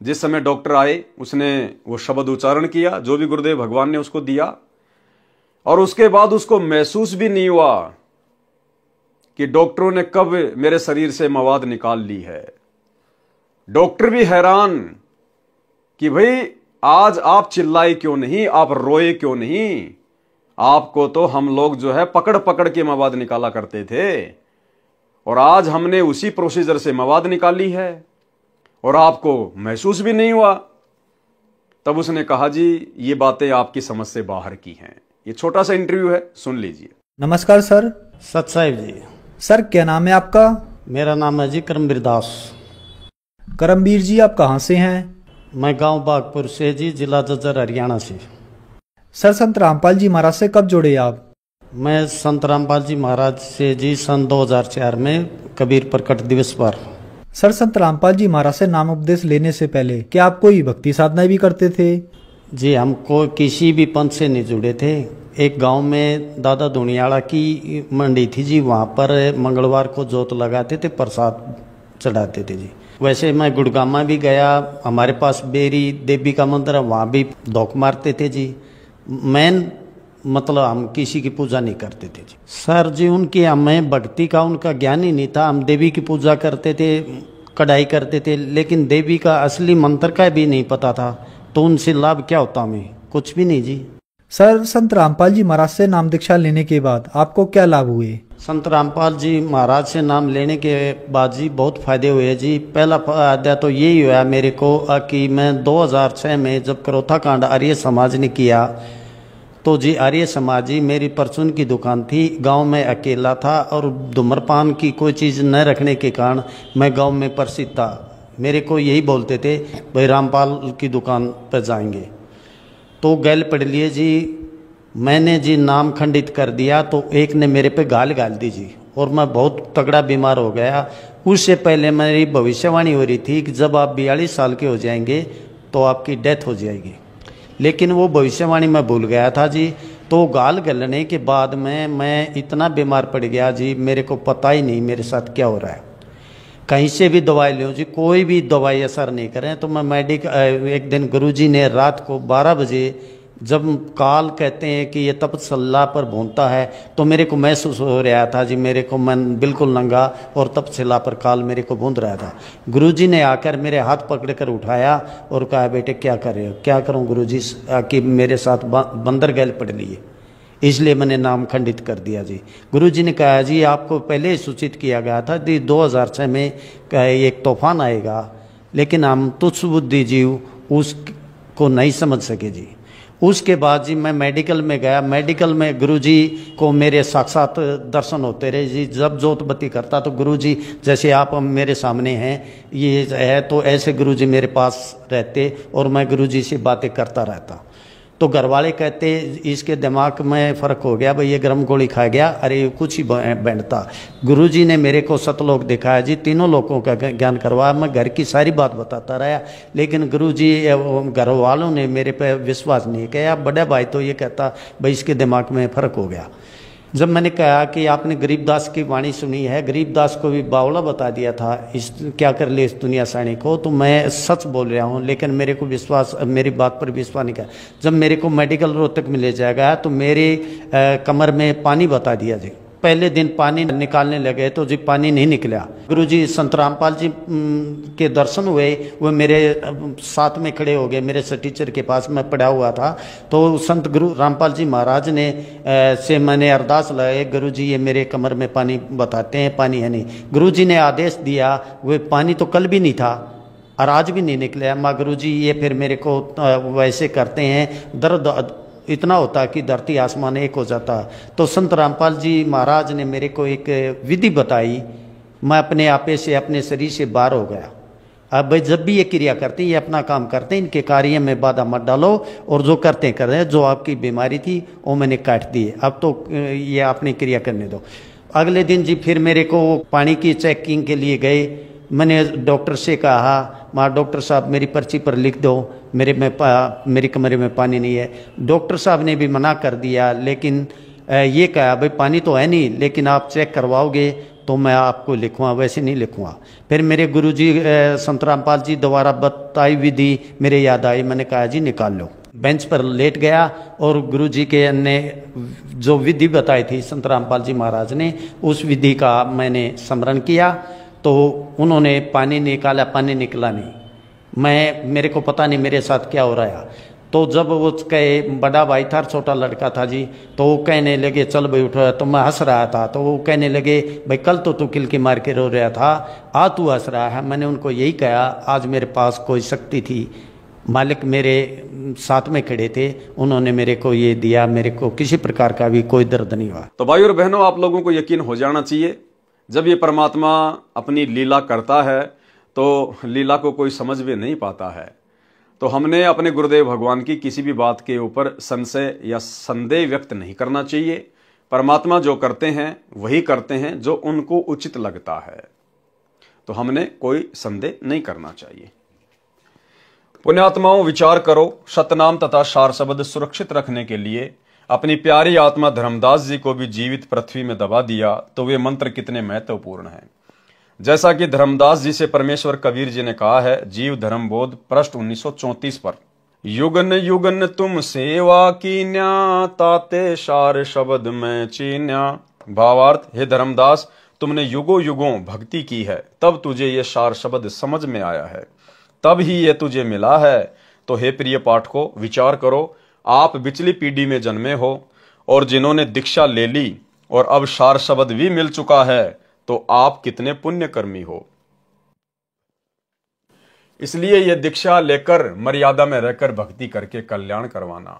जिस समय डॉक्टर आए उसने वो शब्द उच्चारण किया जो भी गुरुदेव भगवान ने उसको दिया, और उसके बाद उसको महसूस भी नहीं हुआ कि डॉक्टरों ने कब मेरे शरीर से मवाद निकाल ली है। डॉक्टर भी हैरान कि भाई आज आप चिल्लाए क्यों नहीं, आप रोए क्यों नहीं, आपको तो हम लोग जो है पकड़ पकड़ के मवाद निकाला करते थे और आज हमने उसी प्रोसीजर से मवाद निकाली है और आपको महसूस भी नहीं हुआ। तब उसने कहा जी ये बातें आपकी समझ से बाहर की हैं। ये छोटा सा इंटरव्यू है, सुन लीजिए। नमस्कार सर। सत साहिब जी। सर क्या नाम है आपका? मेरा नाम है जी करमवीर दास। करमवीर जी आप कहाँ से हैं? मैं गांव बागपुर से जी, जिला झज्जर हरियाणा से। सर संत रामपाल जी महाराज से कब जुड़े आप? मैं संत रामपाल जी महाराज से जी सन 2004 में कबीर प्रकट दिवस पर। सर संत रामपाल जी महाराज से नाम उपदेश लेने से पहले क्या आप कोई भक्ति साधना भी करते थे? जी हमको किसी भी पंथ से नहीं जुड़े थे। एक गांव में दादा दुनियाड़ा की मंडी थी जी, वहाँ पर मंगलवार को जोत लगाते थे, प्रसाद चढ़ाते थे जी। वैसे मैं गुड़गामा भी गया, हमारे पास बेरी देवी का मंदिर है, वहाँ भी धोख मारते थे जी। मेन मतलब हम किसी की पूजा नहीं करते थे जी। सर जी उनकी हमें भक्ति का उनका ज्ञान ही नहीं था। हम देवी की पूजा करते थे, कढ़ाई करते थे, लेकिन देवी का असली मंत्र का भी नहीं पता था। तो उनसे लाभ क्या होता, हमें कुछ भी नहीं जी। सर संत रामपाल जी महाराज से नाम दीक्षा लेने के बाद आपको क्या लाभ हुए? संत रामपाल जी महाराज से नाम लेने के बाद जी बहुत फायदे हुए जी। पहला फायदा तो यही हुआ मेरे को कि मैं 2006 में जब करोथा कांड आर्य समाज ने किया तो जी आर्य समाज जी मेरी परचून की दुकान थी, गांव में अकेला था और धूम्रपान की कोई चीज़ न रखने के कारण मैं गांव में प्रसिद्ध था। मेरे को यही बोलते थे भाई रामपाल की दुकान पर जाएंगे, तो गैल पढ़ लिए जी। मैंने जी नाम खंडित कर दिया तो एक ने मेरे पे गाल दी जी और मैं बहुत तगड़ा बीमार हो गया। उससे पहले मेरी भविष्यवाणी हो रही थी कि जब आप 42 साल के हो जाएंगे तो आपकी डेथ हो जाएगी, लेकिन वो भविष्यवाणी मैं भूल गया था जी। तो गाल गलने के बाद में मैं इतना बीमार पड़ गया जी, मेरे को पता ही नहीं मेरे साथ क्या हो रहा है। कहीं से भी दवाई लो जी, कोई भी दवाई असर नहीं करें। तो मैं एक दिन गुरुजी ने रात को 12 बजे जब काल कहते हैं कि ये तपस्या पर भूनता है, तो मेरे को महसूस हो रहा था जी, मेरे को मन बिल्कुल नंगा और तपस्या पर काल मेरे को भून रहा था। गुरुजी ने आकर मेरे हाथ पकड़ कर उठाया और कहा, बेटे क्या कर रहे हो? क्या करूं गुरुजी, कि मेरे साथ बंदर गैल पड़ लिए, इसलिए मैंने नाम खंडित कर दिया जी। गुरुजी ने कहा, जी आपको पहले ही सूचित किया गया था कि 2006 में एक तूफान आएगा, लेकिन हम तुच्छ बुद्धि जीव उसको नहीं समझ सके जी। उसके बाद जी मैं मेडिकल में गया। मेडिकल में गुरुजी को मेरे साक्षात दर्शन होते रहे जी। जब जोतबत्ती करता तो गुरुजी जैसे आप मेरे सामने हैं ये है, तो ऐसे गुरुजी मेरे पास रहते और मैं गुरुजी से बातें करता रहता। तो घर वाले कहते इसके दिमाग में फ़र्क हो गया, भाई ये गर्म गोली खा गया, अरे कुछ ही बैंडता। गुरुजी ने मेरे को सतलोक दिखाया जी, तीनों लोगों का ज्ञान करवाया। मैं घर की सारी बात बताता रहा, लेकिन गुरुजी घर वालों ने मेरे पे विश्वास नहीं किया। बड़ा भाई तो ये कहता भाई इसके दिमाग में फ़र्क हो गया। जब मैंने कहा कि आपने गरीबदास की वाणी सुनी है, गरीबदास को भी बावला बता दिया था इस क्या कर ले इस दुनिया साणी को, तो मैं सच बोल रहा हूँ, लेकिन मेरे को विश्वास, मेरी बात पर विश्वास नहीं किया। जब मेरे को मेडिकल रोहतक में ले जाया गया तो मेरे कमर में पानी बता दिया जी। पहले दिन पानी निकालने लगे तो जी पानी नहीं निकला। गुरुजी संत रामपाल जी के दर्शन हुए, वो मेरे साथ में खड़े हो गए, मेरे टीचर के पास मैं पड़ा हुआ था। तो संत गुरु रामपाल जी महाराज ने से मैंने अरदास लगाई, गुरुजी ये मेरे कमर में पानी बताते हैं, पानी है नहीं। गुरुजी ने आदेश दिया, वो पानी तो कल भी नहीं था और आज भी नहीं निकला। माँ गुरुजी ये फिर मेरे को वैसे करते हैं, दर्द इतना होता कि धरती आसमान एक हो जाता। तो संत रामपाल जी महाराज ने मेरे को एक विधि बताई, मैं अपने आपे से, अपने शरीर से बाहर हो गया। अब भाई जब भी ये क्रिया करते हैं, ये अपना काम करते हैं, इनके कार्य में बाधा मत डालो, और जो करते कर रहे हैं, जो आपकी बीमारी थी वो मैंने काट दी, अब तो ये अपनी क्रिया करने दो। अगले दिन जी फिर मेरे को पानी की चेकिंग के लिए गए। मैंने डॉक्टर से कहा, माँ डॉक्टर साहब मेरी पर्ची पर लिख दो, मेरे कमरे में पानी नहीं है। डॉक्टर साहब ने भी मना कर दिया, लेकिन ये कहा भाई पानी तो है नहीं, लेकिन आप चेक करवाओगे तो मैं आपको लिखूँगा, वैसे नहीं लिखूँगा। फिर मेरे गुरुजी संत रामपाल जी द्वारा बताई विधि मेरे याद आई, मैंने कहा जी निकाल लो। बेंच पर लेट गया और गुरुजी के ने जो विधि बताई थी संत रामपाल जी महाराज ने, उस विधि का मैंने स्मरण किया। तो उन्होंने पानी निकाला, पानी निकला नहीं। मेरे को पता नहीं मेरे साथ क्या हो रहा है। तो जब वो कहे, बड़ा भाई था, छोटा लड़का था जी, तो वो कहने लगे चल भाई उठो। तो मैं हंस रहा था, तो वो कहने लगे भाई कल तो तू किल के मार के रो रहा था, आज तू हंस रहा है। मैंने उनको यही कहा, आज मेरे पास कोई शक्ति थी, मालिक मेरे साथ में खड़े थे, उन्होंने मेरे को ये दिया, मेरे को किसी प्रकार का भी कोई दर्द नहीं हुआ। तो भाई और बहनों, आप लोगों को यकीन हो जाना चाहिए, जब ये परमात्मा अपनी लीला करता है तो लीला को कोई समझ भी नहीं पाता है। तो हमने अपने गुरुदेव भगवान की किसी भी बात के ऊपर संशय या संदेह व्यक्त नहीं करना चाहिए। परमात्मा जो करते हैं वही करते हैं जो उनको उचित लगता है, तो हमने कोई संदेह नहीं करना चाहिए। पुण्यात्माओं, विचार करो, सतनाम तथा सार शब्द सुरक्षित रखने के लिए अपनी प्यारी आत्मा धर्मदास जी को भी जीवित पृथ्वी में दबा दिया, तो वे मंत्र कितने महत्वपूर्ण हैं। जैसा कि धर्मदास जी से परमेश्वर कबीर जी ने कहा है, जीव धर्म बोध पृष्ठ 1934 पर, युगन युगन तुम सेवा कीन्या, ताते सार शब्द में चीन्या। भावार्थ, हे धर्मदास, तुमने युगों युगों भक्ति की है, तब तुझे ये सार शब्द समझ में आया है, तब ही ये तुझे मिला है। तो हे प्रिय पाठकों, विचार करो, आप पिछली पीढ़ी में जन्मे हो और जिन्होंने दीक्षा ले ली और अब सार शब्द भी मिल चुका है, तो आप कितने पुण्यकर्मी हो। इसलिए यह दीक्षा लेकर मर्यादा में रहकर भक्ति करके कल्याण करवाना।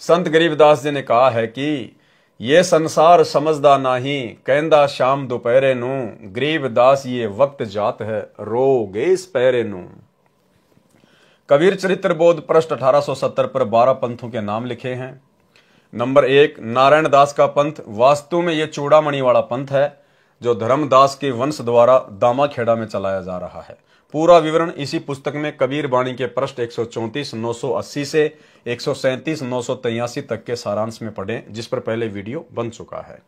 संत गरीबदास जी ने कहा है कि ये संसार समझदा नाही, कहंदा शाम दोपहरे नू, गरीबदास ये वक्त जात है, रोगे इस पैरे नू। कबीर चरित्र बोध पृष्ठ 1870 पर 12 पंथों के नाम लिखे हैं। नंबर 1, नारायण दास का पंथ। वास्तु में यह चूड़ामणि वाला पंथ है जो धर्मदास के वंश द्वारा दामाखेड़ा में चलाया जा रहा है। पूरा विवरण इसी पुस्तक में कबीर बाणी के पृष्ठ 134 980 से 137 983 तक के सारांश में पढ़ें, जिस पर पहले वीडियो बन चुका है।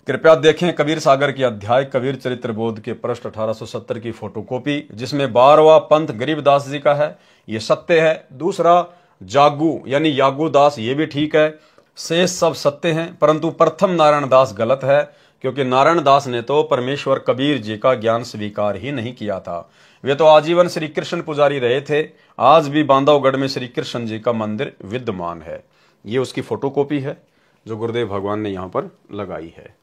कृपया देखें कबीर सागर के अध्याय कबीर चरित्र बोध के पृष्ठ 1870 की फोटोकॉपी, जिसमें 12वां पंथ गरीबदास जी का है। ये सत्य है। दूसरा, जागू यानी यागू दास ये भी ठीक है, शेष सब सत्य हैं, परंतु प्रथम नारायण दास गलत है, क्योंकि नारायण दास ने तो परमेश्वर कबीर जी का ज्ञान स्वीकार ही नहीं किया था। वे तो आजीवन श्री कृष्ण पुजारी रहे थे। आज भी बांधवगढ़ में श्री कृष्ण जी का मंदिर विद्यमान है। ये उसकी फोटोकॉपी है जो गुरुदेव भगवान ने यहां पर लगाई है।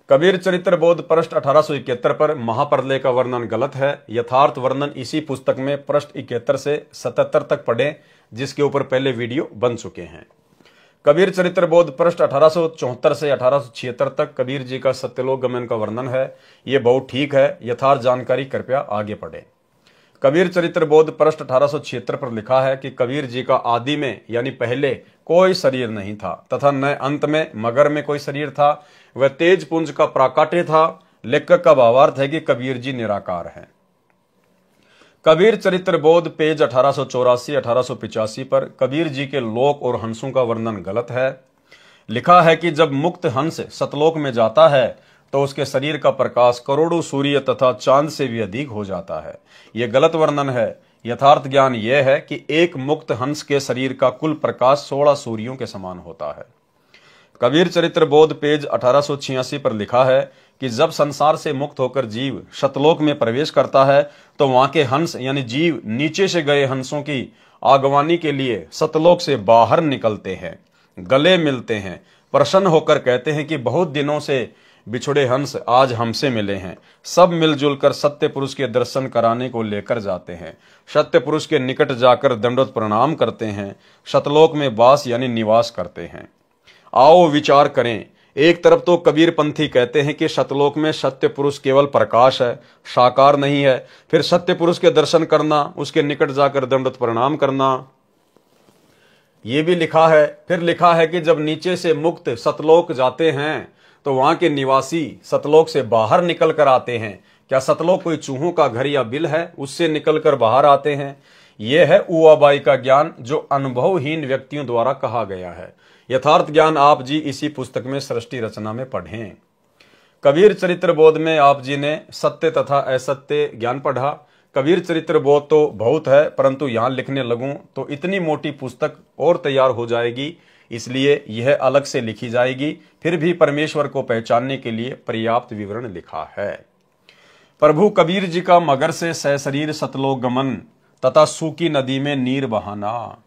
कबीर चरित्र बोध पृष्ठ 1871 पर महाप्रलय का वर्णन गलत है। यथार्थ वर्णन इसी पुस्तक में पृष्ठ 71 से 77 तक पढ़ें, जिसके ऊपर पहले वीडियो बन चुके हैं। कबीर चरित्र बोध पृष्ठ 1874 से 1876 तक कबीर जी का सत्यलोक गमन का वर्णन है। ये बहुत ठीक है। यथार्थ जानकारी कृपया आगे पढ़ें। कबीर चरित्र बोध पृष्ठ 1876 पर लिखा है कि कबीर जी का आदि में यानी पहले कोई शरीर नहीं था तथा न अंत में मगर में कोई शरीर था। वह तेज पुंज का प्राकाट्य था। लेखक का भावार्थ है कि कबीर जी निराकार हैं। कबीर चरित्र बोध पेज 1884-1885 पर कबीर जी के लोक और हंसों का वर्णन गलत है। लिखा है कि जब मुक्त हंस सतलोक में जाता है तो उसके शरीर का प्रकाश करोड़ों सूर्य तथा चांद से भी अधिक हो जाता है। यह गलत वर्णन है। यथार्थ ज्ञान यह है कि एक मुक्त हंस के शरीर का कुल प्रकाश 16 सूर्यों के समान होता है। कबीर चरित्र बोध पेज 1886 पर लिखा है कि जब संसार से मुक्त होकर जीव शतलोक में प्रवेश करता है तो वहां के हंस यानी जीव नीचे से गए हंसों की आगवानी के लिए सतलोक से बाहर निकलते हैं, गले मिलते हैं, प्रसन्न होकर कहते हैं कि बहुत दिनों से बिछुड़े हंस आज हमसे मिले हैं। सब मिलजुल कर सत्य पुरुष के दर्शन कराने को लेकर जाते हैं। सत्य पुरुष के निकट जाकर दंडवत प्रणाम करते हैं। शतलोक में वास यानी निवास करते हैं। आओ विचार करें। एक तरफ तो कबीर पंथी कहते हैं कि शतलोक में सत्य पुरुष केवल प्रकाश है, साकार नहीं है। फिर सत्य पुरुष के दर्शन करना, उसके निकट जाकर दंडवत प्रणाम करना, यह भी लिखा है। फिर लिखा है कि जब नीचे से मुक्त सतलोक जाते हैं तो वहां के निवासी सतलोक से बाहर निकल कर आते हैं। क्या सतलोक कोई चूहों का घर या बिल है? उससे निकलकर बाहर आते हैं। यह है ऊआबाई का ज्ञान जो अनुभवहीन व्यक्तियों द्वारा कहा गया है। यथार्थ ज्ञान आप जी इसी पुस्तक में सृष्टि रचना में पढ़ें। कबीर चरित्र बोध में आप जी ने सत्य तथा असत्य ज्ञान पढ़ा। कबीर चरित्र बोध तो बहुत है, परंतु यहां लिखने लगूं तो इतनी मोटी पुस्तक और तैयार हो जाएगी, इसलिए यह अलग से लिखी जाएगी। फिर भी परमेश्वर को पहचानने के लिए पर्याप्त विवरण लिखा है। प्रभु कबीर जी का मगर से सशरीर सतलोक गमन तथा सूखी नदी में नीर बहाना।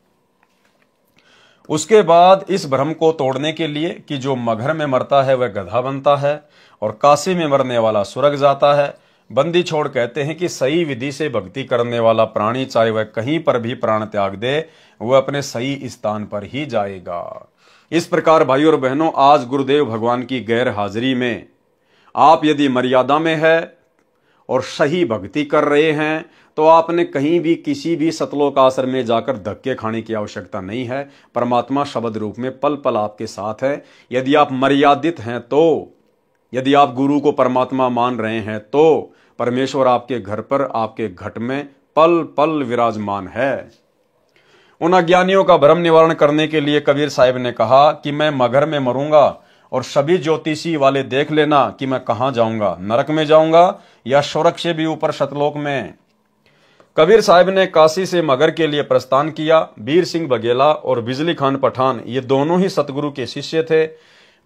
उसके बाद इस भ्रम को तोड़ने के लिए कि जो मगर में मरता है वह गधा बनता है और काशी में मरने वाला स्वर्ग जाता है, बंदी छोड़ कहते हैं कि सही विधि से भक्ति करने वाला प्राणी चाहे वह कहीं पर भी प्राण त्याग दे, वह अपने सही स्थान पर ही जाएगा। इस प्रकार भाइयों और बहनों, आज गुरुदेव भगवान की गैर हाजिरी में आप यदि मर्यादा में है और सही भक्ति कर रहे हैं तो आपने कहीं भी किसी भी सतलोक आश्रम में जाकर धक्के खाने की आवश्यकता नहीं है। परमात्मा शब्द रूप में पल पल आपके साथ है। यदि आप मर्यादित हैं तो, यदि आप गुरु को परमात्मा मान रहे हैं तो परमेश्वर आपके घर पर, आपके घट में पल पल विराजमान है। उन अज्ञानियों का भ्रम निवारण करने के लिए कबीर साहिब ने कहा कि मैं मगर में मरूंगा और सभी ज्योतिषी वाले देख लेना कि मैं कहां जाऊंगा, नरक में जाऊंगा या स्वर्ग से भी ऊपर शतलोक में। कबीर साहिब ने काशी से मगर के लिए प्रस्थान किया। बीर सिंह बघेला और बिजली खान पठान ये दोनों ही सतगुरु के शिष्य थे।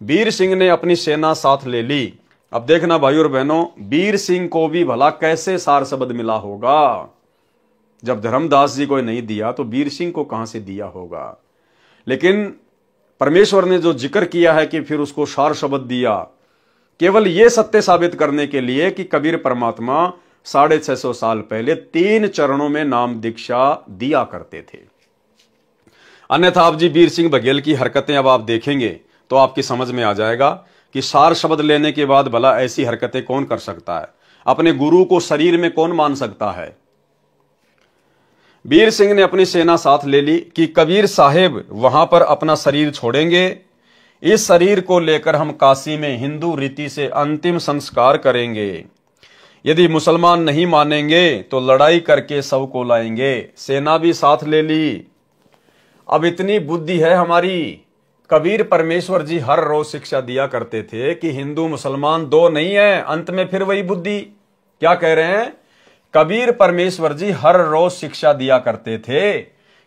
बीर सिंह ने अपनी सेना साथ ले ली। अब देखना भाइयों और बहनों, बीर सिंह को भी भला कैसे सार शब्द मिला होगा। जब धर्मदास जी को नहीं दिया तो बीर सिंह को कहां से दिया होगा। लेकिन परमेश्वर ने जो जिक्र किया है कि फिर उसको सार शब्द दिया, केवल यह सत्य साबित करने के लिए कि कबीर परमात्मा 650 साल पहले 3 चरणों में नाम दीक्षा दिया करते थे। अन्यथा आप जी बीर सिंह बघेल की हरकतें अब आप देखेंगे तो आपकी समझ में आ जाएगा कि सार शब्द लेने के बाद भला ऐसी हरकतें कौन कर सकता है। अपने गुरु को शरीर में कौन मान सकता है। बीर सिंह ने अपनी सेना साथ ले ली कि कबीर साहेब वहां पर अपना शरीर छोड़ेंगे। इस शरीर को लेकर हम काशी में हिंदू रीति से अंतिम संस्कार करेंगे। यदि मुसलमान नहीं मानेंगे तो लड़ाई करके शव को लाएंगे। सेना भी साथ ले ली। अब इतनी बुद्धि है हमारी। कबीर परमेश्वर जी हर रोज शिक्षा दिया करते थे कि हिंदू मुसलमान दो नहीं है। अंत में फिर वही बुद्धि क्या कह रहे हैं। कबीर परमेश्वर जी हर रोज शिक्षा दिया करते थे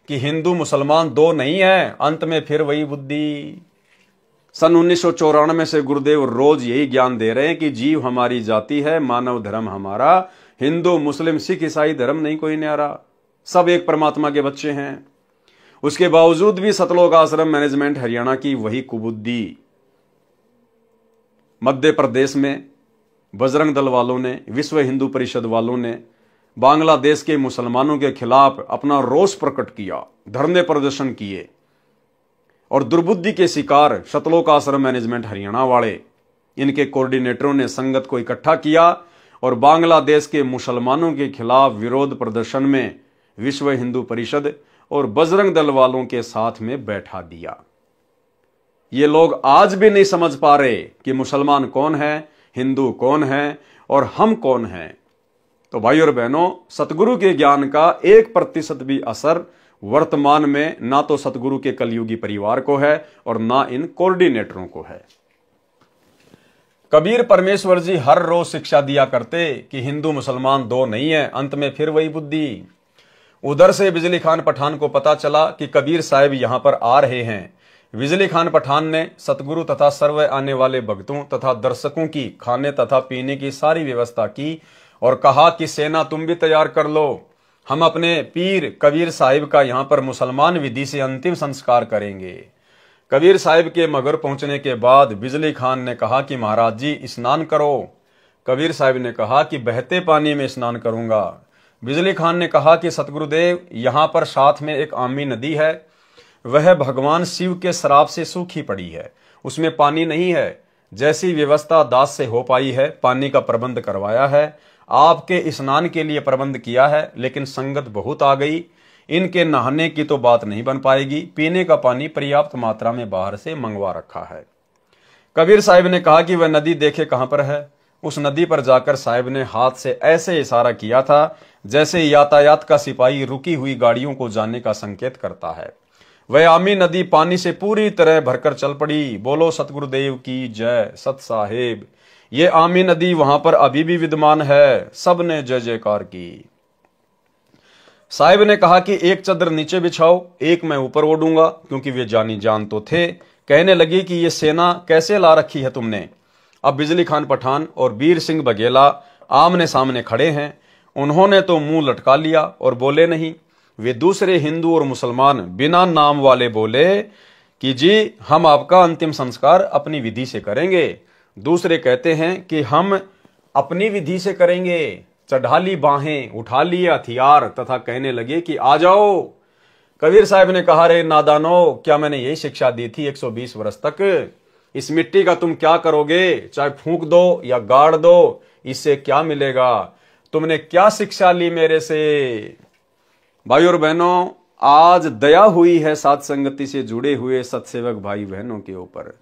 कि हिंदू मुसलमान दो नहीं है, अंत में फिर वही बुद्धि। सन 1994 से गुरुदेव रोज यही ज्ञान दे रहे हैं कि जीव हमारी जाति है, मानव धर्म हमारा, हिंदू मुस्लिम सिख ईसाई धर्म नहीं कोई न्यारा, सब एक परमात्मा के बच्चे हैं। उसके बावजूद भी सतलोक आश्रम मैनेजमेंट हरियाणा की वही कुबुद्धि। मध्य प्रदेश में बजरंग दल वालों ने, विश्व हिंदू परिषद वालों ने बांग्लादेश के मुसलमानों के खिलाफ अपना रोष प्रकट किया, धरने प्रदर्शन किए, और दुर्बुद्धि के शिकार सतलोक आश्रम मैनेजमेंट हरियाणा वाले, इनके कोऑर्डिनेटरों ने संगत को इकट्ठा किया और बांग्लादेश के मुसलमानों के खिलाफ विरोध प्रदर्शन में विश्व हिंदू परिषद और बजरंग दल वालों के साथ में बैठा दिया। ये लोग आज भी नहीं समझ पा रहे कि मुसलमान कौन है, हिंदू कौन है और हम कौन हैं। तो भाई और बहनों, सतगुरु के ज्ञान का 1% भी असर वर्तमान में ना तो सतगुरु के कलयुगी परिवार को है और ना इन कोऑर्डिनेटरों को है। कबीर परमेश्वर जी हर रोज शिक्षा दिया करते कि हिंदू मुसलमान दो नहीं है, अंत में फिर वही बुद्धि। उधर से बिजली खान पठान को पता चला कि कबीर साहब यहां पर आ रहे हैं। बिजली खान पठान ने सतगुरु तथा सर्व आने वाले भक्तों तथा दर्शकों की खाने तथा पीने की सारी व्यवस्था की और कहा कि सेना तुम भी तैयार कर लो, हम अपने पीर कबीर साहिब का यहां पर मुसलमान विधि से अंतिम संस्कार करेंगे। कबीर साहिब के मगर पहुंचने के बाद बिजली खान ने कहा कि महाराज जी स्नान करो। कबीर साहिब ने कहा कि बहते पानी में स्नान करूंगा। बिजली खान ने कहा कि सतगुरुदेव यहां पर साथ में एक आमी नदी है, वह भगवान शिव के श्राप से सूखी पड़ी है, उसमें पानी नहीं है। जैसी व्यवस्था दास से हो पाई है, पानी का प्रबंध करवाया है, आपके स्नान के लिए प्रबंध किया है, लेकिन संगत बहुत आ गई, इनके नहाने की तो बात नहीं बन पाएगी। पीने का पानी पर्याप्त मात्रा में बाहर से मंगवा रखा है। कबीर साहिब ने कहा कि वह नदी देखे कहां पर है। उस नदी पर जाकर साहिब ने हाथ से ऐसे इशारा किया था जैसे यातायात का सिपाही रुकी हुई गाड़ियों को जाने का संकेत करता है। वह आमी नदी पानी से पूरी तरह भरकर चल पड़ी। बोलो सतगुरुदेव की जय। सत साहेब, ये आमी नदी वहां पर अभी भी विद्यमान है। सबने जय जयकार की। साहिब ने कहा कि एक चादर नीचे बिछाओ, एक मैं ऊपर ओढ़ूंगा, क्योंकि वे जानी जान तो थे। कहने लगी कि ये सेना कैसे ला रखी है तुमने। अब बिजली खान पठान और वीर सिंह बघेला आमने सामने खड़े हैं। उन्होंने तो मुंह लटका लिया और बोले नहीं। वे दूसरे हिंदू और मुसलमान बिना नाम वाले बोले कि जी हम आपका अंतिम संस्कार अपनी विधि से करेंगे। दूसरे कहते हैं कि हम अपनी विधि से करेंगे। चढ़ा ली बाहें, उठा लिए हथियार तथा कहने लगे कि आ जाओ। कबीर साहब ने कहा, रे नादानो, क्या मैंने यही शिक्षा दी थी 120 वर्ष तक? इस मिट्टी का तुम क्या करोगे? चाहे फूंक दो या गाड़ दो, इससे क्या मिलेगा? तुमने क्या शिक्षा ली मेरे से? भाई और बहनों, आज दया हुई है साध संगति से जुड़े हुए सत्सेवक भाई बहनों के ऊपर।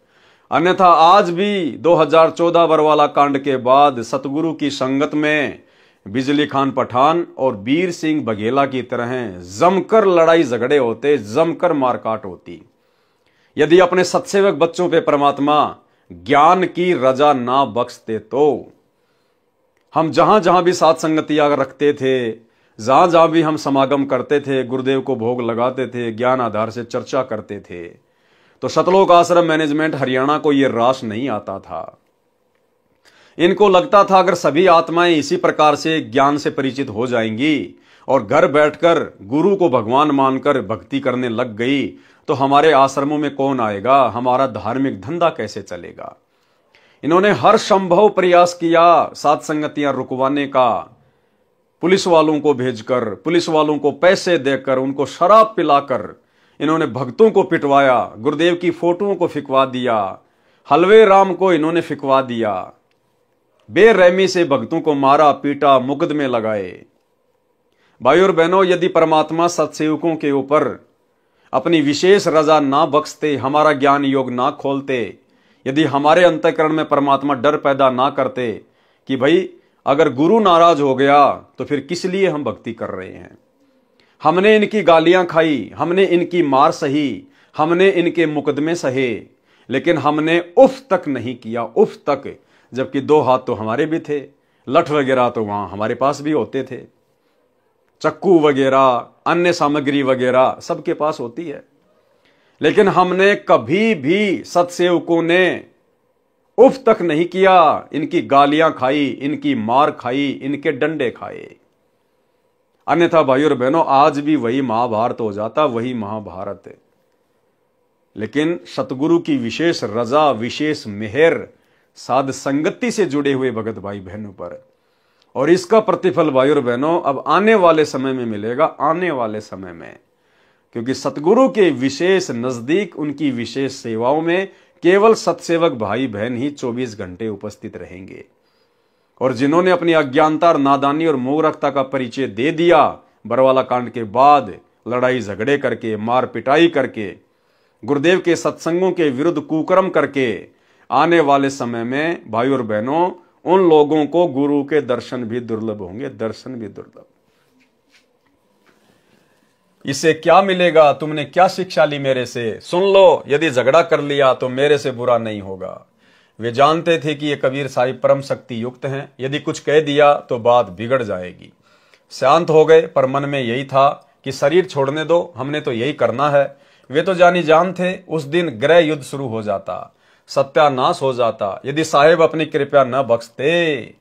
अन्यथा आज भी 2014 बरवाला कांड के बाद सतगुरु की संगत में बिजली खान पठान और वीर सिंह बघेला की तरह जमकर लड़ाई झगड़े होते, जमकर मारकाट होती। यदि अपने सत्सेवक बच्चों पे परमात्मा ज्ञान की रजा ना बख्शते तो हम जहां जहां भी साथ संगतियां रखते थे, जहां जहां भी हम समागम करते थे, गुरुदेव को भोग लगाते थे, ज्ञान आधार से चर्चा करते थे, तो सतलोक आश्रम मैनेजमेंट हरियाणा को यह रास नहीं आता था। इनको लगता था अगर सभी आत्माएं इसी प्रकार से ज्ञान से परिचित हो जाएंगी और घर बैठकर गुरु को भगवान मानकर भक्ति करने लग गई तो हमारे आश्रमों में कौन आएगा, हमारा धार्मिक धंधा कैसे चलेगा। इन्होंने हर संभव प्रयास किया साध संगतियां रुकवाने का, पुलिस वालों को भेजकर, पुलिस वालों को पैसे देकर, उनको शराब पिलाकर इन्होंने भक्तों को पिटवाया, गुरुदेव की फोटोओं को फिकवा दिया, हलवे राम को इन्होंने फिकवा दिया, बेरहमी से भक्तों को मारा पीटा, मुकदमे लगाए। भाई और बहनों, यदि परमात्मा सत्सेवकों के ऊपर अपनी विशेष रजा ना बख्शते, हमारा ज्ञान योग ना खोलते, यदि हमारे अंतःकरण में परमात्मा डर पैदा ना करते कि भाई अगर गुरु नाराज हो गया तो फिर किस लिए हम भक्ति कर रहे हैं। हमने इनकी गालियां खाई, हमने इनकी मार सही, हमने इनके मुकदमे सहे, लेकिन हमने उफ तक नहीं किया, उफ तक। जबकि 2 हाथ तो हमारे भी थे, लठ वगैरह तो वहां हमारे पास भी होते थे। चक्कू वगैरह, अन्य सामग्री वगैरह सबके पास होती है। लेकिन हमने कभी भी सत्सेवकों ने उफ तक नहीं किया। इनकी गालियां खाई, इनकी मार खाई, इनके डंडे खाए। अन्यथा भाइयों और बहनों, आज भी वही महाभारत हो जाता, वही महाभारत है। लेकिन सतगुरु की विशेष रजा, विशेष मेहर साध संगति से जुड़े हुए भगत भाई बहनों पर, और इसका प्रतिफल भाइयों और बहनों अब आने वाले समय में मिलेगा, आने वाले समय में। क्योंकि सतगुरु के विशेष नजदीक, उनकी विशेष सेवाओं में केवल सत्सेवक भाई बहन ही 24 घंटे उपस्थित रहेंगे। और जिन्होंने अपनी अज्ञानता, नादानी और मूर्खता का परिचय दे दिया बरवाला कांड के बाद, लड़ाई झगड़े करके, मार पिटाई करके, गुरुदेव के सत्संगों के विरुद्ध कुकर्म करके, आने वाले समय में भाई और बहनों उन लोगों को गुरु के दर्शन भी दुर्लभ होंगे, दर्शन भी दुर्लभ। इससे क्या मिलेगा? तुमने क्या शिक्षा ली मेरे से? सुन लो, यदि झगड़ा कर लिया तो मेरे से बुरा नहीं होगा। वे जानते थे कि ये कबीर साहिब परम शक्ति युक्त हैं, यदि कुछ कह दिया तो बात बिगड़ जाएगी। शांत हो गए, पर मन में यही था कि शरीर छोड़ने दो, हमने तो यही करना है। वे तो जानी जान थे, उस दिन गृह युद्ध शुरू हो जाता, सत्यानाश हो जाता, यदि साहिब अपनी कृपया न बख्शते।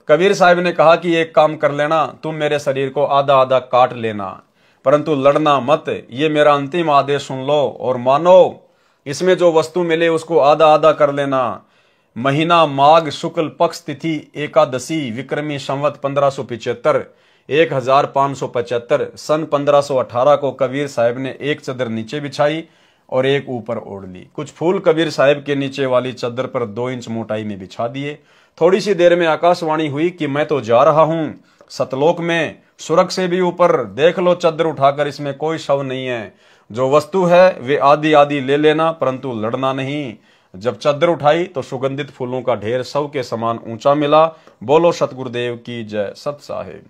कबीर साहिब ने कहा कि एक काम कर लेना, तुम मेरे शरीर को आधा आधा काट लेना, परंतु लड़ना मत। ये मेरा अंतिम आदेश सुन लो और मानो। इसमें जो वस्तु मिले उसको आधा आधा कर लेना। महीना माघ शुक्ल पक्ष तिथि एकादशी, विक्रमी संवत 1575, 1575 सन 1518 को कबीर साहिब ने एक चदर नीचे बिछाई और एक ऊपर ओढ़ ली। कुछ फूल कबीर साहिब के नीचे वाली चदर पर 2 इंच मोटाई में बिछा दिए। थोड़ी सी देर में आकाशवाणी हुई कि मैं तो जा रहा हूं सतलोक में, सुरग से भी ऊपर। देख लो चद्दर उठाकर, इसमें कोई शव नहीं है। जो वस्तु है वे आधी आधी ले लेना, परंतु लड़ना नहीं। जब चद्दर उठाई तो सुगंधित फूलों का ढेर शव के समान ऊंचा मिला। बोलो सतगुरुदेव की जय, सत साहिब।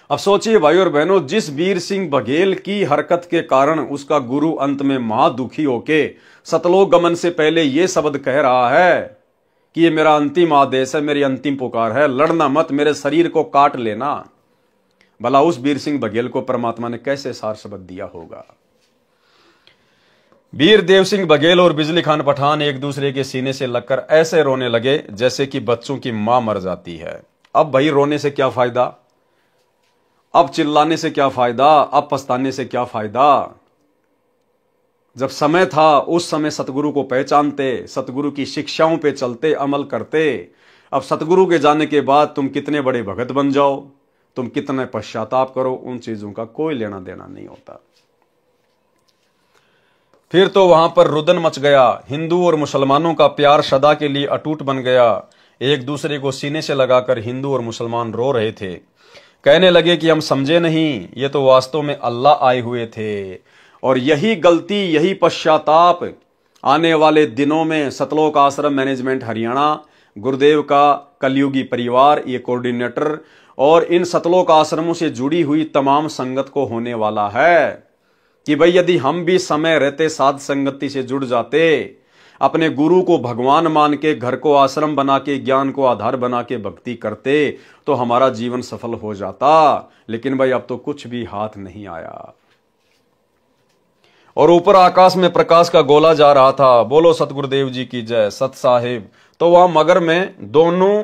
अब सोचिए भाई और बहनों, जिस वीर सिंह बघेल की हरकत के कारण उसका गुरु अंत में महादुखी होके सतलोक गमन से पहले ये शब्द कह रहा है कि ये मेरा अंतिम आदेश है, मेरी अंतिम पुकार है, लड़ना मत, मेरे शरीर को काट लेना। भला उस वीर सिंह बघेल को परमात्मा ने कैसे सार शब्द दिया होगा? वीर देव सिंह बघेल और बिजली खान पठान एक दूसरे के सीने से लगकर ऐसे रोने लगे जैसे कि बच्चों की मां मर जाती है। अब भाई रोने से क्या फायदा? अब चिल्लाने से क्या फायदा? अब पछताने से क्या फायदा? जब समय था उस समय सतगुरु को पहचानते, सतगुरु की शिक्षाओं पे चलते, अमल करते। अब सतगुरु के जाने के बाद तुम कितने बड़े भगत बन जाओ, तुम कितने पश्चाताप करो, उन चीजों का कोई लेना देना नहीं होता। फिर तो वहां पर रुदन मच गया। हिंदू और मुसलमानों का प्यार सदा के लिए अटूट बन गया। एक दूसरे को सीने से लगाकर हिंदू और मुसलमान रो रहे थे। कहने लगे कि हम समझे नहीं, ये तो वास्तव में अल्लाह आए हुए थे। और यही गलती, यही पश्चाताप आने वाले दिनों में सतलोक आश्रम मैनेजमेंट हरियाणा, गुरुदेव का कलयुगी परिवार, ये कोऑर्डिनेटर और इन सतलोक आश्रमों से जुड़ी हुई तमाम संगत को होने वाला है कि भाई यदि हम भी समय रहते साध संगति से जुड़ जाते, अपने गुरु को भगवान मान के, घर को आश्रम बना के, ज्ञान को आधार बना के भक्ति करते, तो हमारा जीवन सफल हो जाता। लेकिन भाई अब तो कुछ भी हाथ नहीं आया। और ऊपर आकाश में प्रकाश का गोला जा रहा था। बोलो सतगुरुदेव जी की जय, सत साहिब। तो वहां मगर में दोनों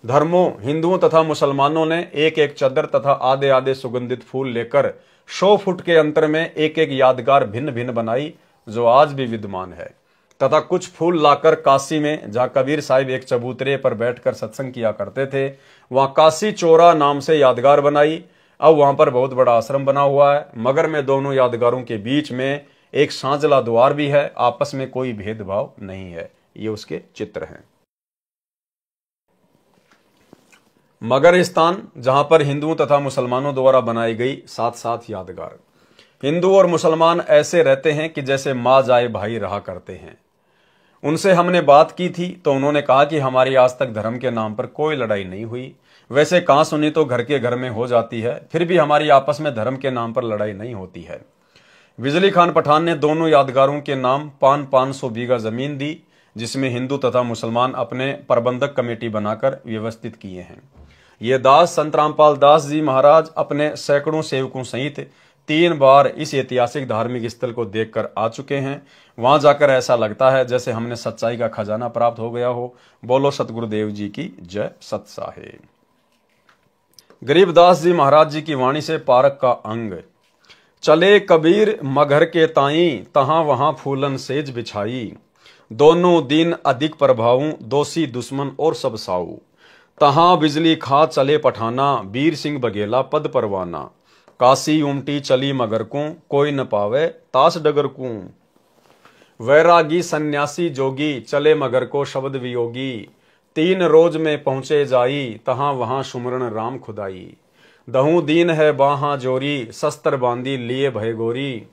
धर्मों, हिंदुओं तथा मुसलमानों ने एक एक चद्दर तथा आधे आधे सुगंधित फूल लेकर 100 फुट के अंतर में एक एक यादगार भिन्न भिन्न बनाई, जो आज भी विद्यमान है। तथा कुछ फूल लाकर काशी में, जहां कबीर साहिब एक चबूतरे पर बैठकर सत्संग किया करते थे, वहां काशी चोरा नाम से यादगार बनाई। अब वहां पर बहुत बड़ा आश्रम बना हुआ है। मगर में दोनों यादगारों के बीच में एक सांझला द्वार भी है। आपस में कोई भेदभाव नहीं है। ये उसके चित्र हैं। मगरस्तान, जहां पर हिंदुओं तथा मुसलमानों द्वारा बनाई गई 7-7 यादगार। हिंदू और मुसलमान ऐसे रहते हैं कि जैसे माँ जाए भाई रहा करते हैं। उनसे हमने बात की थी तो उन्होंने कहा कि हमारी आज तक धर्म के नाम पर कोई लड़ाई नहीं हुई। वैसे कहां सुनी तो घर के घर में हो जाती है, फिर भी हमारी आपस में धर्म के नाम पर लड़ाई नहीं होती है। बिजली खान पठान ने दोनों यादगारों के नाम 500 बीघा जमीन दी, जिसमें हिंदू तथा मुसलमान अपने प्रबंधक कमेटी बनाकर व्यवस्थित किए हैं। ये दास संत रामपाल दास जी महाराज अपने सैकड़ों सेवकों सहित 3 बार इस ऐतिहासिक धार्मिक स्थल को देखकर आ चुके हैं। वहां जाकर ऐसा लगता है जैसे हमने सच्चाई का खजाना प्राप्त हो गया हो। बोलो सतगुरुदेव जी की जय। सत साहेब। गरीबदास जी महाराज जी की वाणी से पारक का अंग। चले कबीर मगर के ताई, तहां वहां फूलन सेज बिछाई। दोनों दिन अधिक प्रभाऊ, दोषी दुश्मन और सब साऊ। तहां बिजली खा चले पठाना, वीर सिंह बघेला पद परवाना। काशी उमटी चली मगर को, कोई न पावे तास डगर को। वैरागी सन्यासी जोगी, चले मगर को शब्द वियोगी। 3 रोज में पहुंचे जाई, तहां वहां सुमरण राम खुदाई। दहू दीन है बाहा जोरी, शस्त्र बांधी लिए भय गोरी।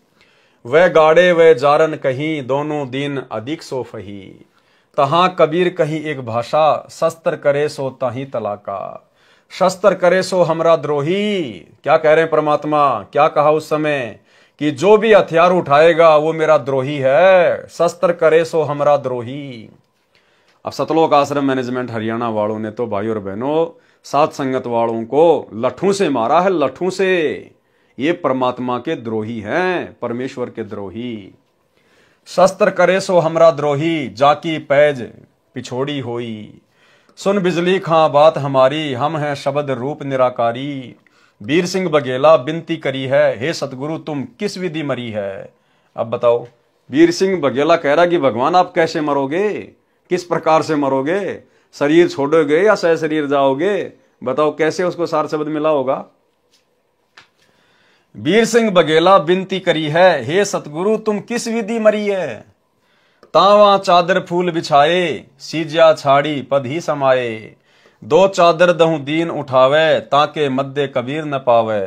वह गाड़े वह जारन कहीं, दोनों दिन अधिक सोफही। तहां कबीर कहीं एक भाषा, शस्त्र करे सो ताही तलाका। शस्त्र करे सो हमरा द्रोही। क्या कह रहे हैं परमात्मा? क्या कहा उस समय कि जो भी हथियार उठाएगा वो मेरा द्रोही है। शस्त्र करे सो हमरा द्रोही। अब सतलोक आश्रम मैनेजमेंट हरियाणा वालों ने तो भाई और बहनों साथ संगत वालों को लठों से मारा है, लठों से। ये परमात्मा के द्रोही हैं, परमेश्वर के द्रोही। शस्त्र करे सो हमरा द्रोही, जाकी पैज पिछोड़ी होई। सुन बिजली खां बात हमारी, हम हैं शब्द रूप निराकारी। वीर सिंह बघेला विनती करी है, हे सतगुरु तुम किस विधि मरी है। अब बताओ, वीर सिंह बघेला कह रहा कि भगवान आप कैसे मरोगे, किस प्रकार से मरोगे, शरीर छोड़ोगे या सह शरीर जाओगे? बताओ कैसे उसको सार शब्द मिला होगा। वीर सिंह बघेला विनती करी है, हे सतगुरु तुम किस विधि मरी है। तावा चादर फूल बिछाए, सीजिया छाड़ी पद ही समाये। 2 चादर दहु दीन उठावे, ताके मध्य कबीर न पावे।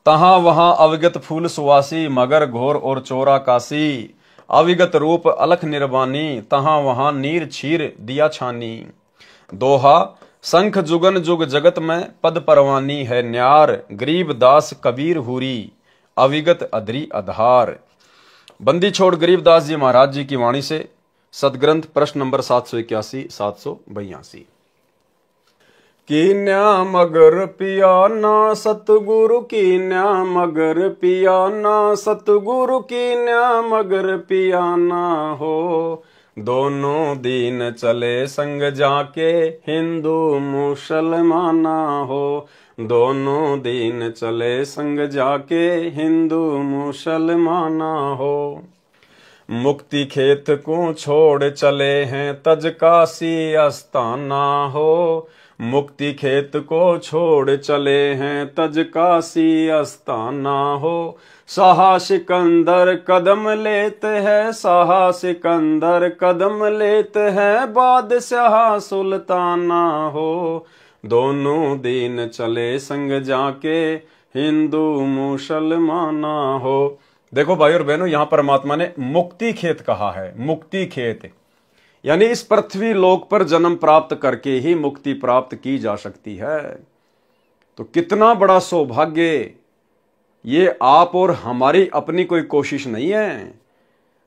तहां वहां अविगत फूल सुवासी, मगर घोर और चोरा काशी। अविगत रूप अलख निर्वाणी, तहां वहां नीर छीर दिया छानी। दोहा शंख जुगन जुग जगत में, पद परवानी है न्यार। गरीब दास कबीर हुरी, अविगत अधरी आधार। बंदी छोड़ गरीबदास जी महाराज जी की वाणी से सदग्रंथ प्रश्न नंबर 781 782। कीन्या मगर पियाना सतगुरु, कीन्या मगर पियाना सतगुरु, कीन्या मगर पियाना हो। दोनों दिन चले संग जाके, हिंदू मुसलमाना हो। दोनों दिन चले संग जाके, हिंदू मुसलमाना हो। मुक्ति खेत को छोड़ चले हैं, तज काशी अस्ताना हो। मुक्ति खेत को छोड़ चले हैं, तज काशी अस्ताना हो। शाह सिकंदर कदम लेते हैं, शाह सिकंदर कदम लेते हैं, बादशाह सुल्ताना हो। दोनों दिन चले संग जाके, हिंदू मुसलमाना हो। देखो भाई और बहनों, यहां परमात्मा ने मुक्ति खेत कहा है। मुक्ति खेत यानी इस पृथ्वी लोक पर जन्म प्राप्त करके ही मुक्ति प्राप्त की जा सकती है। तो कितना बड़ा सौभाग्य! ये आप और हमारी अपनी कोई कोशिश नहीं है।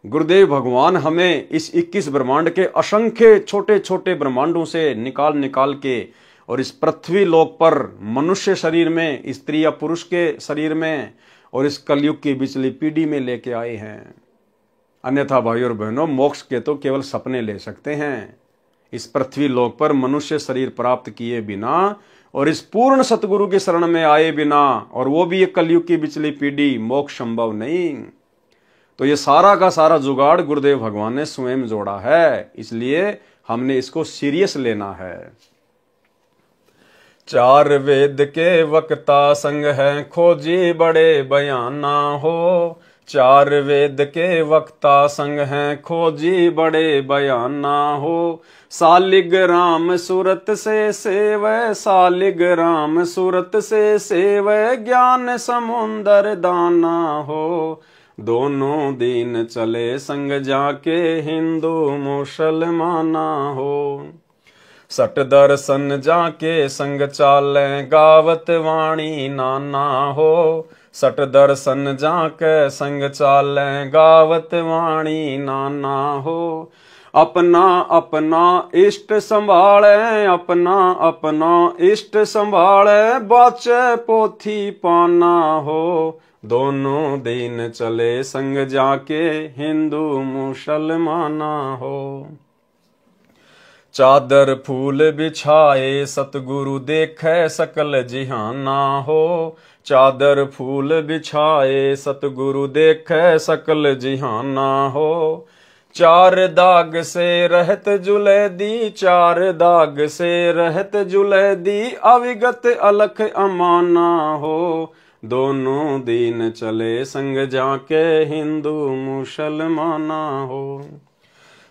गुरुदेव भगवान हमें इस 21 ब्रह्मांड के असंख्य छोटे छोटे ब्रह्मांडों से निकाल निकाल के और इस पृथ्वी लोक पर मनुष्य शरीर में, स्त्री या पुरुष के शरीर में और इस कलयुग की बिचली पीढ़ी में लेके आए हैं। अन्यथा भाई और बहनों, मोक्ष के तो केवल सपने ले सकते हैं। इस पृथ्वी लोक पर मनुष्य शरीर प्राप्त किए बिना और इस पूर्ण सतगुरु के शरण में आए बिना, और वो भी एक कलयुग की बिचली पीढ़ी, मोक्ष संभव नहीं। तो ये सारा का सारा जुगाड़ गुरुदेव भगवान ने स्वयं जोड़ा है, इसलिए हमने इसको सीरियस लेना है। 4 वेद के वक्ता संग है, खोजी बड़े बयाना हो। 4 वेद के वक्ता संग हैं, खोजी बड़े बयाना हो। सालिग्राम सूरत से सेवै, सालिग्राम सूरत से सेवै, ज्ञान समुंदर दाना हो। दोनों दिन चले संग जाके, हिंदू मुसलमाना हो। सट दर्शन जाके संग चाले, गावत वाणी नाना हो। सट दर्शन जाके संग चाले, गावत वाणी नाना हो। अपना अपना इष्ट संभाले, अपना अपना इष्ट संभाले, बाचे पोथी पाना हो। दोनों दिन चले संग जाके हिंदू मुसलमाना हो। चादर फूल बिछाए सतगुरु देखे सकल जिहाना हो। चादर फूल बिछाए सतगुरु देखे सकल जिहाना हो। चार दाग से रहत जुलैदी, चार दाग से रहत जुलैदी, अविगत अलख अमाना हो। दोनों दिन चले संग जाके हिंदू मुसलमाना हो।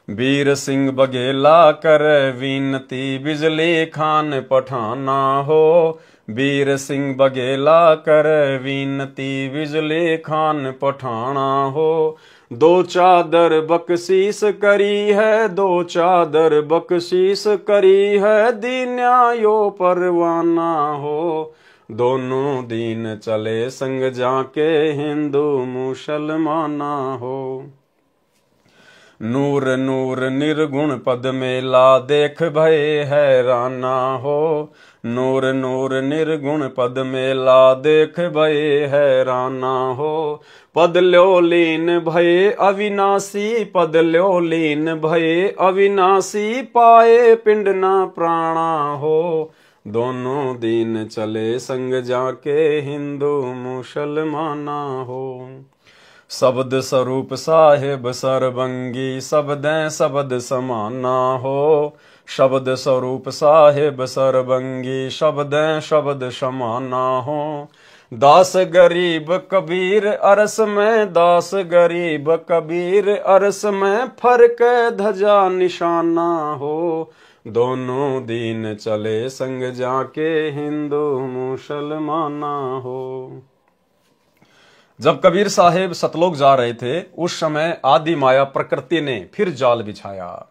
वीर सिंह बघेला कर विनती, बिजली खान पठाना हो। वीर सिंह बघेला कर विनती, बिजली खान पठाना हो। दो चादर बख्शीश करी है, दो चादर बख्शीश करी है, दीन्यायो परवाना हो। दोनों दिन चले संग जाके हिंदू मुसलमाना हो। नूर नूर निर्गुण पद मेला, देख भय हैराना हो। नूर नूर निर्गुण पद मेला, देख भय हैराना हो। पद ल्यो लीन भय अविनाशी, पद ल्यो लीन भय अविनाशी, पाए पिंड न प्राणा हो। दोनों दिन चले संग जाके हिंदू मुसलमाना हो। शब्द स्वरूप साहिब सरबंगी, शब्दें शब्द समाना हो। शब्द स्वरूप साहिब सरबंगी, शब्दें शब्द समाना हो। दास गरीब कबीर अरस में, दास गरीब कबीर अरस में, फर्क ध्वजा निशाना हो। दोनों दिन चले संग जाके हिंदू मुसलमाना हो। जब कबीर साहेब सतलोक जा रहे थे, उस समय आदि माया प्रकृति ने फिर जाल बिछाया।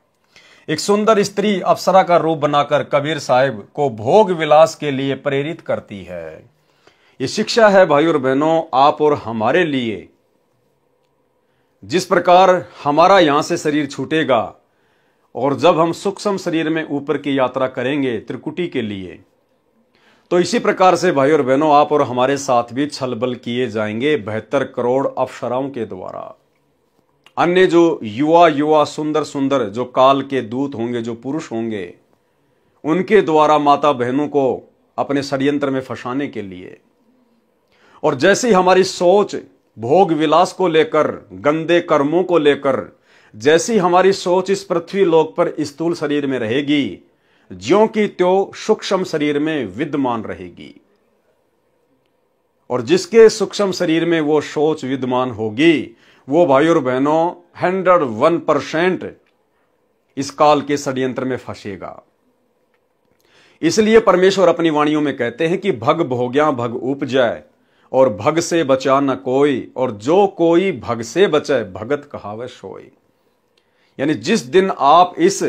एक सुंदर स्त्री अप्सरा का रूप बनाकर कबीर साहेब को भोग विलास के लिए प्रेरित करती है। ये शिक्षा है भाई और बहनों, आप और हमारे लिए। जिस प्रकार हमारा यहां से शरीर छूटेगा और जब हम सूक्ष्म शरीर में ऊपर की यात्रा करेंगे त्रिकुटी के लिए, तो इसी प्रकार से भाई और बहनों आप और हमारे साथ भी छल बल किए जाएंगे 72 करोड़ अप्सराओं के द्वारा। अन्य जो युवा सुंदर सुंदर जो काल के दूत होंगे, जो पुरुष होंगे, उनके द्वारा माता बहनों को अपने षड्यंत्र में फंसाने के लिए। और जैसी हमारी सोच भोग विलास को लेकर, गंदे कर्मों को लेकर, जैसी हमारी सोच इस पृथ्वी लोक पर स्थूल शरीर में रहेगी, ज्यों की त्यों सूक्ष्म शरीर में विद्यमान रहेगी। और जिसके सूक्ष्म शरीर में वो सोच विद्यमान होगी, वो भाई और बहनों 101% इस काल के षड्यंत्र में फंसेगा। इसलिए परमेश्वर अपनी वाणियों में कहते हैं कि भग भोग्या भग उपजय, और भग से बचा न कोई, और जो कोई भग से बचे भगत कहावे सोई। यानी जिस दिन आप इस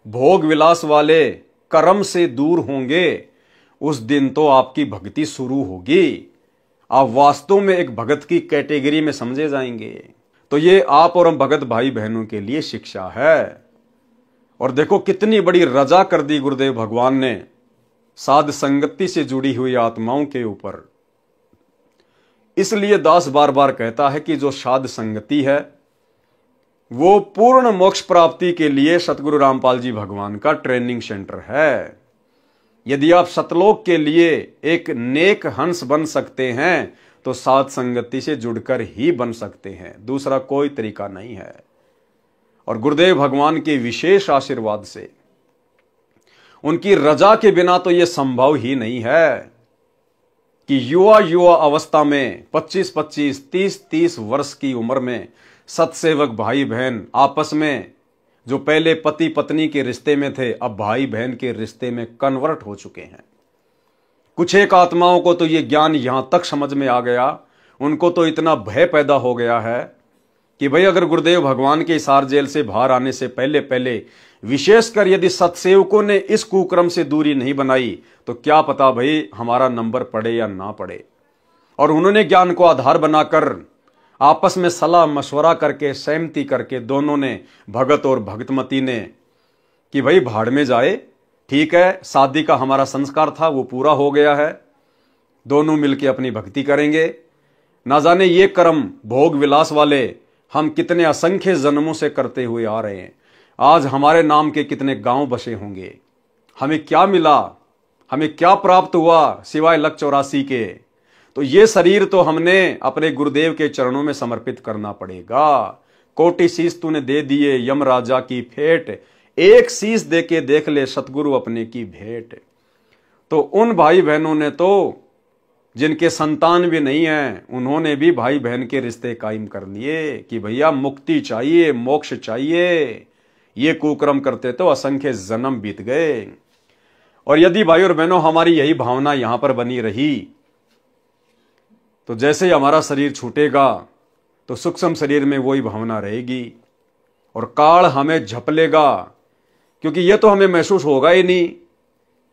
भोग विलास वाले कर्म से दूर होंगे, उस दिन तो आपकी भक्ति शुरू होगी। आप वास्तव में एक भगत की कैटेगरी में समझे जाएंगे। तो ये आप और हम भगत भाई बहनों के लिए शिक्षा है। और देखो कितनी बड़ी रजा कर दी गुरुदेव भगवान ने साध संगति से जुड़ी हुई आत्माओं के ऊपर। इसलिए दास बार बार कहता है कि जो साध संगति है वो पूर्ण मोक्ष प्राप्ति के लिए सतगुरु रामपाल जी भगवान का ट्रेनिंग सेंटर है। यदि आप सतलोक के लिए एक नेक हंस बन सकते हैं तो साध संगति से जुड़कर ही बन सकते हैं, दूसरा कोई तरीका नहीं है। और गुरुदेव भगवान के विशेष आशीर्वाद से, उनकी रजा के बिना तो यह संभव ही नहीं है कि युवा अवस्था में 25-25, 30-30 वर्ष की उम्र में सतसेवक भाई बहन आपस में जो पहले पति पत्नी के रिश्ते में थे, अब भाई बहन के रिश्ते में कन्वर्ट हो चुके हैं। कुछ एक आत्माओं को तो ये ज्ञान यहां तक समझ में आ गया, उनको तो इतना भय पैदा हो गया है कि भाई अगर गुरुदेव भगवान के हिसार जेल से बाहर आने से पहले पहले विशेषकर यदि सत्सेवकों ने इस कुक्रम से दूरी नहीं बनाई तो क्या पता भाई हमारा नंबर पड़े या ना पड़े। और उन्होंने ज्ञान को आधार बनाकर आपस में सलाह मशवरा करके सहमति करके दोनों ने, भगत और भगतमती ने, कि भाई भाड़ में जाए, ठीक है, शादी का हमारा संस्कार था वो पूरा हो गया है, दोनों मिलके अपनी भक्ति करेंगे। ना जाने ये कर्म भोग विलास वाले हम कितने असंख्य जन्मों से करते हुए आ रहे हैं। आज हमारे नाम के कितने गांव बसे होंगे, हमें क्या मिला, हमें क्या प्राप्त हुआ सिवाय लक 84 के। तो ये शरीर तो हमने अपने गुरुदेव के चरणों में समर्पित करना पड़ेगा। कोटि शीश तूने दे दिए यम राजा की भेंट, एक शीश दे के देख ले सतगुरु अपने की भेंट। तो उन भाई बहनों ने तो, जिनके संतान भी नहीं है, उन्होंने भी भाई बहन के रिश्ते कायम कर लिए कि भैया मुक्ति चाहिए, मोक्ष चाहिए। ये कुकर्म करते तो असंख्य जन्म बीत गए। और यदि भाई और बहनों हमारी यही भावना यहां पर बनी रही तो जैसे ही हमारा शरीर छूटेगा तो सूक्ष्म शरीर में वही भावना रहेगी और काल हमें झप लेगा। क्योंकि यह तो हमें महसूस होगा ही नहीं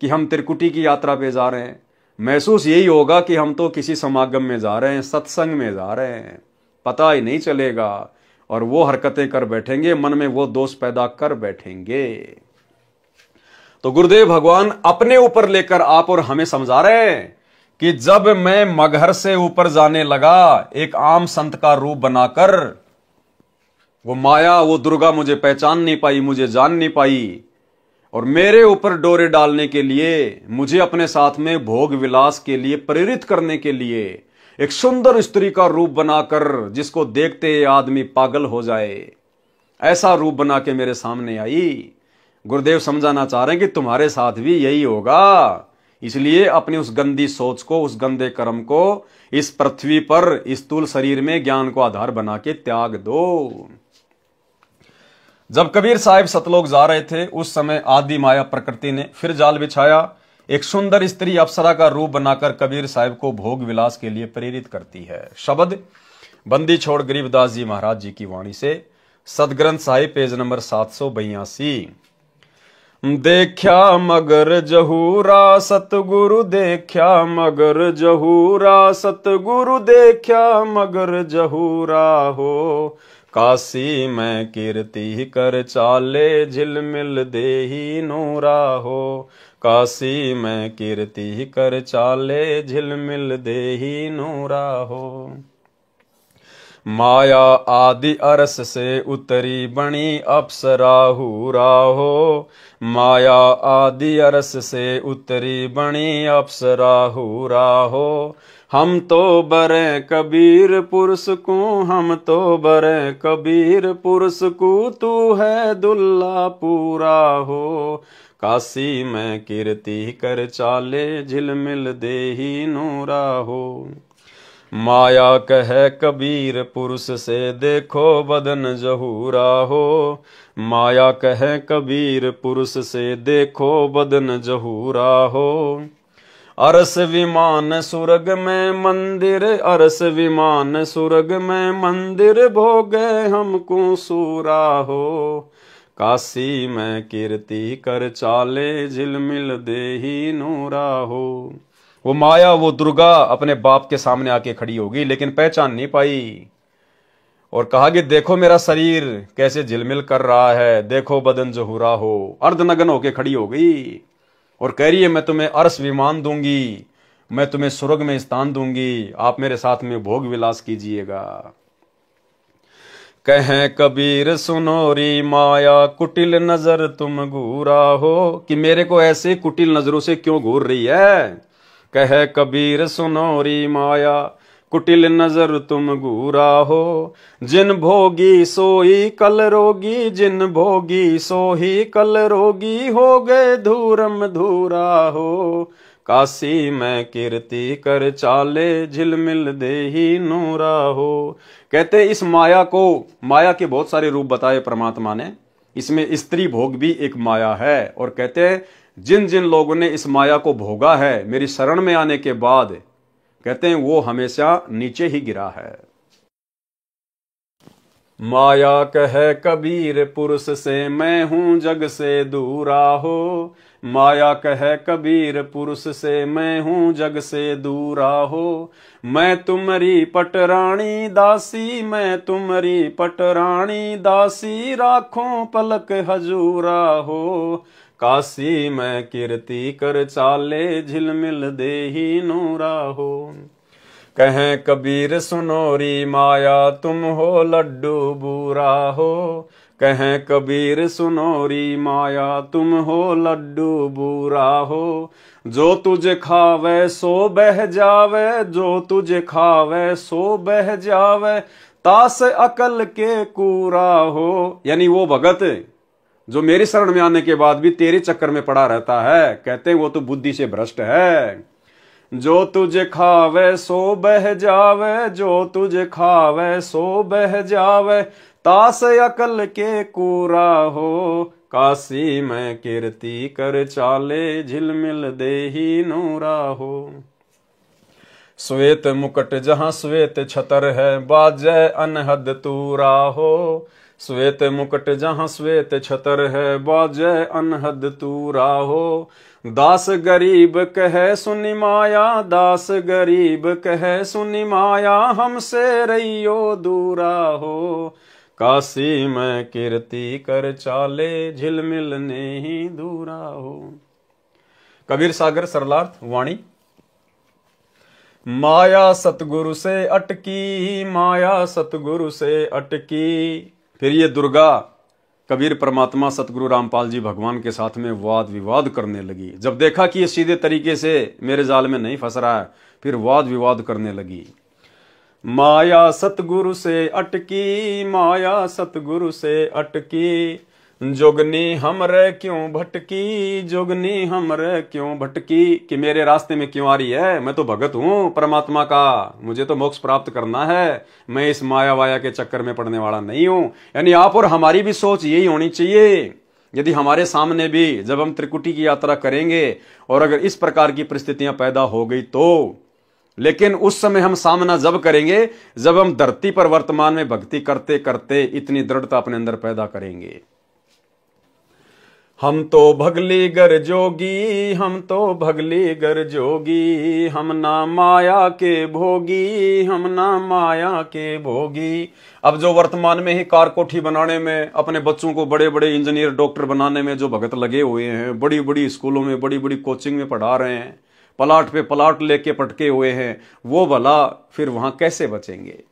कि हम त्रिकुटी की यात्रा पे जा रहे हैं, महसूस यही होगा कि हम तो किसी समागम में जा रहे हैं, सत्संग में जा रहे हैं, पता ही नहीं चलेगा। और वो हरकतें कर बैठेंगे, मन में वो दोष पैदा कर बैठेंगे। तो गुरुदेव भगवान अपने ऊपर लेकर आप और हमें समझा रहे हैं कि जब मैं मगहर से ऊपर जाने लगा एक आम संत का रूप बनाकर, वो माया, वो दुर्गा मुझे पहचान नहीं पाई, मुझे जान नहीं पाई, और मेरे ऊपर डोरे डालने के लिए, मुझे अपने साथ में भोग विलास के लिए प्रेरित करने के लिए एक सुंदर स्त्री का रूप बनाकर जिसको देखते आदमी पागल हो जाए, ऐसा रूप बना के मेरे सामने आई। गुरुदेव समझाना चाह रहे हैं कि तुम्हारे साथ भी यही होगा। इसलिए अपनी उस गंदी सोच को, उस गंदे कर्म को इस पृथ्वी पर, इस स्थूल शरीर में ज्ञान को आधार बना के त्याग दो। जब कबीर साहिब सतलोक जा रहे थे उस समय आदि माया प्रकृति ने फिर जाल बिछाया। एक सुंदर स्त्री अप्सरा का रूप बनाकर कबीर साहिब को भोग विलास के लिए प्रेरित करती है। शब्द बंदी छोड़ गरीबदास जी महाराज जी की वाणी से, सदग्रंथ साहिब पेज नंबर 782। देखा मगर जहूरा सतगुरु देखा मगर जहूरा, सतगुरु देखा मगर जहूरा हो। काशी में कीर्ति कर चाले झिलमिल देही नूरा हो। काशी में कीर्ति कर चाले झिलमिल देही नूरा हो। माया आदि अरस से उतरी बनी अप्सरा हूरा हो। माया आदि अरस से उतरी बनी अप्सरा हूरा हो। हम तो बरे कबीर पुरुष को, हम तो बरे कबीर पुरुष को, तू है दुल्ला पूरा हो। काशी में कीर्ति कर चाले झिलमिल देही नूरा हो। माया कहे कबीर पुरुष से देखो बदन जहूरा हो। माया कहे कबीर पुरुष से देखो बदन जहूरा हो। अरस विमान सुरग में मंदिर, अरस विमान सुरग में मंदिर, भोगे हमको सूरा हो। काशी में कीर्ति कर चाले झिलमिल देही नूरा हो। वो माया, वो दुर्गा अपने बाप के सामने आके खड़ी होगी लेकिन पहचान नहीं पाई और कहा कि देखो मेरा शरीर कैसे झिलमिल कर रहा है, देखो बदन जहूरा हो। अर्धनग्न होके खड़ी हो गई और कह रही है मैं तुम्हें अरस विमान दूंगी, मैं तुम्हें स्वर्ग में स्थान दूंगी, आप मेरे साथ में भोग विलास कीजिएगा। कहें कबीर सुनो री माया, कुटिल नजर तुम घूरा हो। कि मेरे को ऐसे कुटिल नजरों से क्यों घूर रही है। कहे कबीर सुनो री माया, कुटिल नजर तुम घूरा हो। जिन भोगी सोई कल रोगी, जिन भोगी सोही कल रोगी, हो गए धूरम धूरा हो। काशी में कीर्ति कर चाले झिलमिल देही नूरा हो। कहते इस माया को, माया के बहुत सारे रूप बताए परमात्मा ने, इसमें स्त्री भोग भी एक माया है। और कहते हैं जिन जिन लोगों ने इस माया को भोगा है मेरी शरण में आने के बाद, कहते हैं वो हमेशा नीचे ही गिरा है। माया कहे कबीर पुरुष से मैं हूँ जग से दूरा हो। माया कहे कबीर पुरुष से मैं हूँ जग से दूरा हो। मैं तुम्हारी पटरानी दासी, मैं तुम्हारी पटरानी दासी, राखों पलक हजूरा हो। काशी में कीर्ति कर चाले, झिलमिल देही नूरा हो। कहें कबीर सुनोरी माया, तुम हो लड्डू बूरा हो। कहें कबीर सुनोरी माया, तुम हो लड्डू बूरा हो। जो तुझे खावे सो बह जावे, जो तुझे खावे सो बह जावे, तास अकल के कूरा हो। यानी वो भगत जो मेरी शरण में आने के बाद भी तेरे चक्कर में पड़ा रहता है, कहते हैं वो तो बुद्धि से भ्रष्ट है। जो तुझे खावे सो बह जावे, जो तुझे खावे सो बह जावे, तास अकल के कूरा हो। काशी में कीर्ति कर चाले, झिलमिल देही नूरा हो। श्वेत मुकुट जहां श्वेत छतर है, बाजै अनहद तूरा हो। श्वेत मुकुट जहां श्वेत छतर है, बाजै अनहद तूरा हो। दास गरीब कहे सुनि माया, दास गरीब कहे सुनि माया, हमसे रहियो दूरा हो। काशी में कीर्ति कर चाले, झिलमिल नहीं दूरा हो। कबीर सागर सरलार्थ वाणी। माया सतगुरु से अटकी, माया सतगुरु से अटकी। फिर ये दुर्गा कबीर परमात्मा सतगुरु रामपाल जी भगवान के साथ में वाद विवाद करने लगी। जब देखा कि ये सीधे तरीके से मेरे जाल में नहीं फंस रहा है, फिर वाद विवाद करने लगी। माया सतगुरु से अटकी, माया सतगुरु से अटकी, जोगनी हमरे क्यों भटकी, जोगनी हमरे क्यों भटकी। कि मेरे रास्ते में क्यों आ रही है, मैं तो भगत हूं परमात्मा का, मुझे तो मोक्ष प्राप्त करना है, मैं इस माया वाया के चक्कर में पड़ने वाला नहीं हूं। यानी आप और हमारी भी सोच यही होनी चाहिए। यदि हमारे सामने भी जब हम त्रिकुटी की यात्रा करेंगे और अगर इस प्रकार की परिस्थितियां पैदा हो गई तो, लेकिन उस समय हम सामना जब करेंगे जब हम धरती पर वर्तमान में भक्ति करते करते इतनी दृढ़ता अपने अंदर पैदा करेंगे। हम तो भगली गर जोगी, हम तो भगली गर जोगी, हम ना माया के भोगी, हम ना माया के भोगी। अब जो वर्तमान में ही कार कोठी बनाने में, अपने बच्चों को बड़े बड़े इंजीनियर डॉक्टर बनाने में जो भगत लगे हुए हैं, बड़ी बड़ी स्कूलों में बड़ी बड़ी कोचिंग में पढ़ा रहे हैं, पलाट पे पलाट लेके पटके हुए हैं, वो भला फिर वहां कैसे बचेंगे।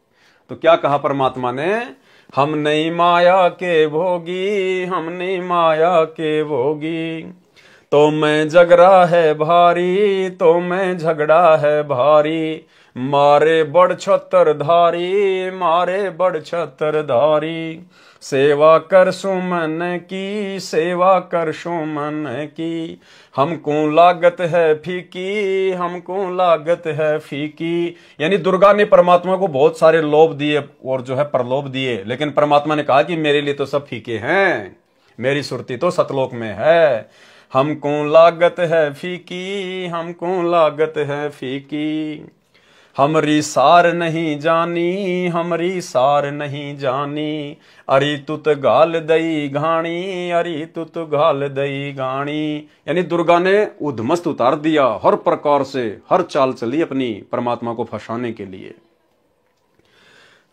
तो क्या कहा परमात्मा ने, हम नहीं माया के भोगी, हम नहीं माया के भोगी। तो मैं झगड़ा है भारी, तो मैं झगड़ा है भारी, मारे बड़ छतर धारी, मारे बड़ छतर धारी। सेवा कर सुमन की, सेवा कर सुमन की, हमको लागत है फीकी, हमको लागत है फीकी। यानी दुर्गा ने परमात्मा को बहुत सारे लोभ दिए और जो है प्रलोभ दिए, लेकिन परमात्मा ने कहा कि मेरे लिए तो सब फीके हैं, मेरी सुरती तो सतलोक में है। हमको लागत है फीकी, हमको लागत है फीकी। हमरी सार नहीं जानी, हमरी सार नहीं जानी, अरे तुत गाल दई घाणी, अरे तुत गाल दई घाणी। यानी दुर्गा ने उद्मस्त उतार दिया, हर प्रकार से हर चाल चली अपनी परमात्मा को फंसाने के लिए।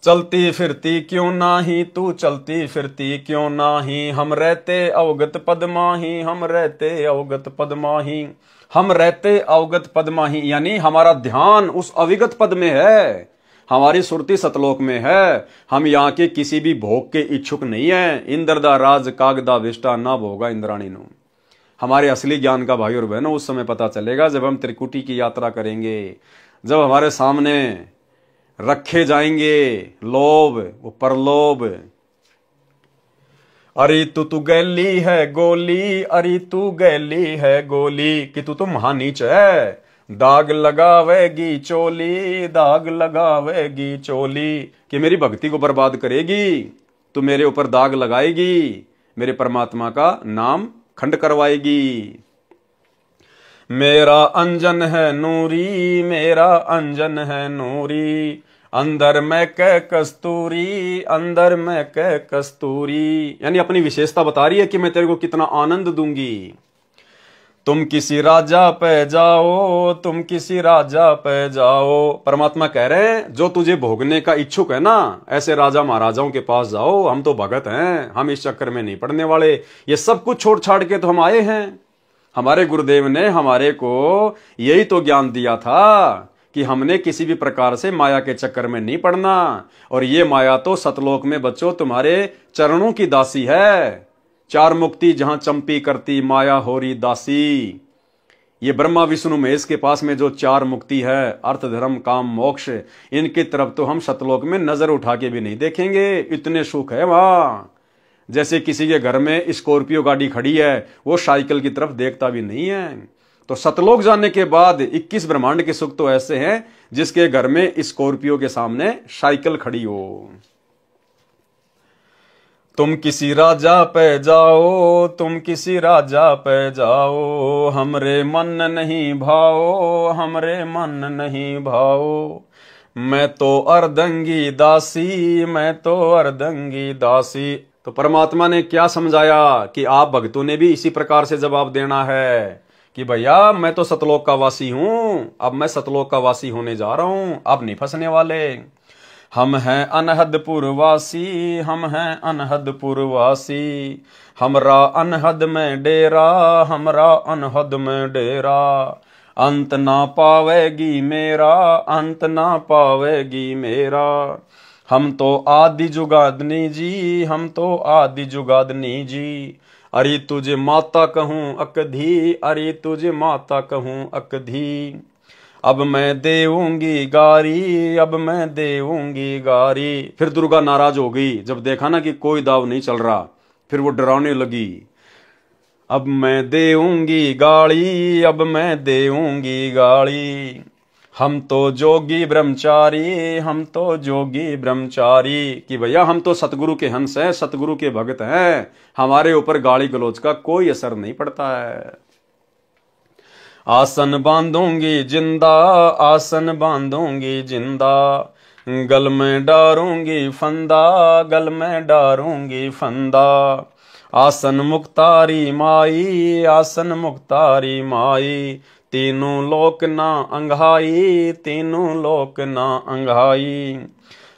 चलती फिरती क्यों नाही तू, चलती फिरती क्यों नाही, हम रहते अवगत पद माही, हम रहते अवगत पद माही। हम रहते अवगत पद माही, यानी हमारा ध्यान उस अविगत पद में है, हमारी सुरती सतलोक में है। हम यहाँ के किसी भी भोग के इच्छुक नहीं है। इंद्रदा राज कागदा विष्टा ना भोगा इंद्राणी नु। हमारे असली ज्ञान का भाई और बहनों उस समय पता चलेगा जब हम त्रिकुटी की यात्रा करेंगे, जब हमारे सामने रखे जाएंगे लोभ वो परलोभ। अरे तू गैली है गोली, अरे तू गैली है गोली, कि तू तो महानीच है। दाग लगावेगी चोली, दाग लगावेगी चोली, कि मेरी भक्ति को बर्बाद करेगी, तू मेरे ऊपर दाग लगाएगी, मेरे परमात्मा का नाम खंड करवाएगी। मेरा अंजन है नूरी, मेरा अंजन है नूरी, अंदर में कह कस्तूरी, अंदर में कह कस्तूरी, यानी अपनी विशेषता बता रही है कि मैं तेरे को कितना आनंद दूंगी। तुम किसी राजा पे जाओ, तुम किसी राजा पे जाओ, परमात्मा कह रहे हैं जो तुझे भोगने का इच्छुक है ना, ऐसे राजा महाराजाओं के पास जाओ, हम तो भगत हैं, हम इस चक्कर में नहीं पड़ने वाले। ये सब कुछ छोड़ छाड़ के तो हम आए हैं। हमारे गुरुदेव ने हमारे को यही तो ज्ञान दिया था कि हमने किसी भी प्रकार से माया के चक्कर में नहीं पड़ना, और ये माया तो सतलोक में बच्चों तुम्हारे चरणों की दासी है। चार मुक्ति जहां चंपी करती, माया होरी दासी। ये ब्रह्मा विष्णु महेश के पास में जो चार मुक्ति है, अर्थ धर्म काम मोक्ष, इनकी तरफ तो हम सतलोक में नजर उठा के भी नहीं देखेंगे, इतने सुख है वहां। जैसे किसी के घर में स्कॉर्पियो गाड़ी खड़ी है, वो साइकिल की तरफ देखता भी नहीं है। तो सतलोक जाने के बाद 21 ब्रह्मांड के सुख तो ऐसे हैं जिसके घर में स्कॉर्पियो के सामने साइकिल खड़ी हो। तुम किसी राजा पे जाओ, तुम किसी राजा पे जाओ, हमरे मन नहीं भाओ, हमरे मन नहीं भाओ। मैं तो अर्धंगी दासी, मैं तो अर्धंगी दासी। तो परमात्मा ने क्या समझाया कि आप भक्तों ने भी इसी प्रकार से जवाब देना है कि भैया मैं तो सतलोक का वासी हूं, अब मैं सतलोक का वासी होने जा रहा हूं, अब नहीं फंसने वाले। हम हैं अनहदपुर वासी, हम हैं अनहदपुर वासी, हमरा अनहद में डेरा, हमरा अनहद में डेरा। अंत ना पावेगी मेरा, अंत ना पावेगी मेरा। हम तो आदि जुगादनी जी, हम तो आदि जुगादनी जी। अरे तुझे माता कहूं अकधी, अरे तुझे माता कहूं अकधी। अब मैं देऊंगी गारी, अब मैं देऊंगी गारी। फिर दुर्गा नाराज हो गई जब देखा ना कि कोई दाव नहीं चल रहा, फिर वो डराने लगी। अब मैं देऊंगी गाड़ी, अब मैं देऊंगी गाड़ी। हम तो जोगी ब्रह्मचारी, हम तो जोगी ब्रह्मचारी। कि भैया हम तो सतगुरु के हंस हैं, सतगुरु के भक्त हैं, हमारे ऊपर गाली गलौज का कोई असर नहीं पड़ता है। आसन बांधूंगी जिंदा, आसन बांधूंगी जिंदा। गल में डारूंगी फंदा, गल में डारूंगी फंदा। आसन मुक्तारी माई, आसन मुक्तारी माई। तीनों लोक ना अंघाई, तीनों लोक ना अंघाई।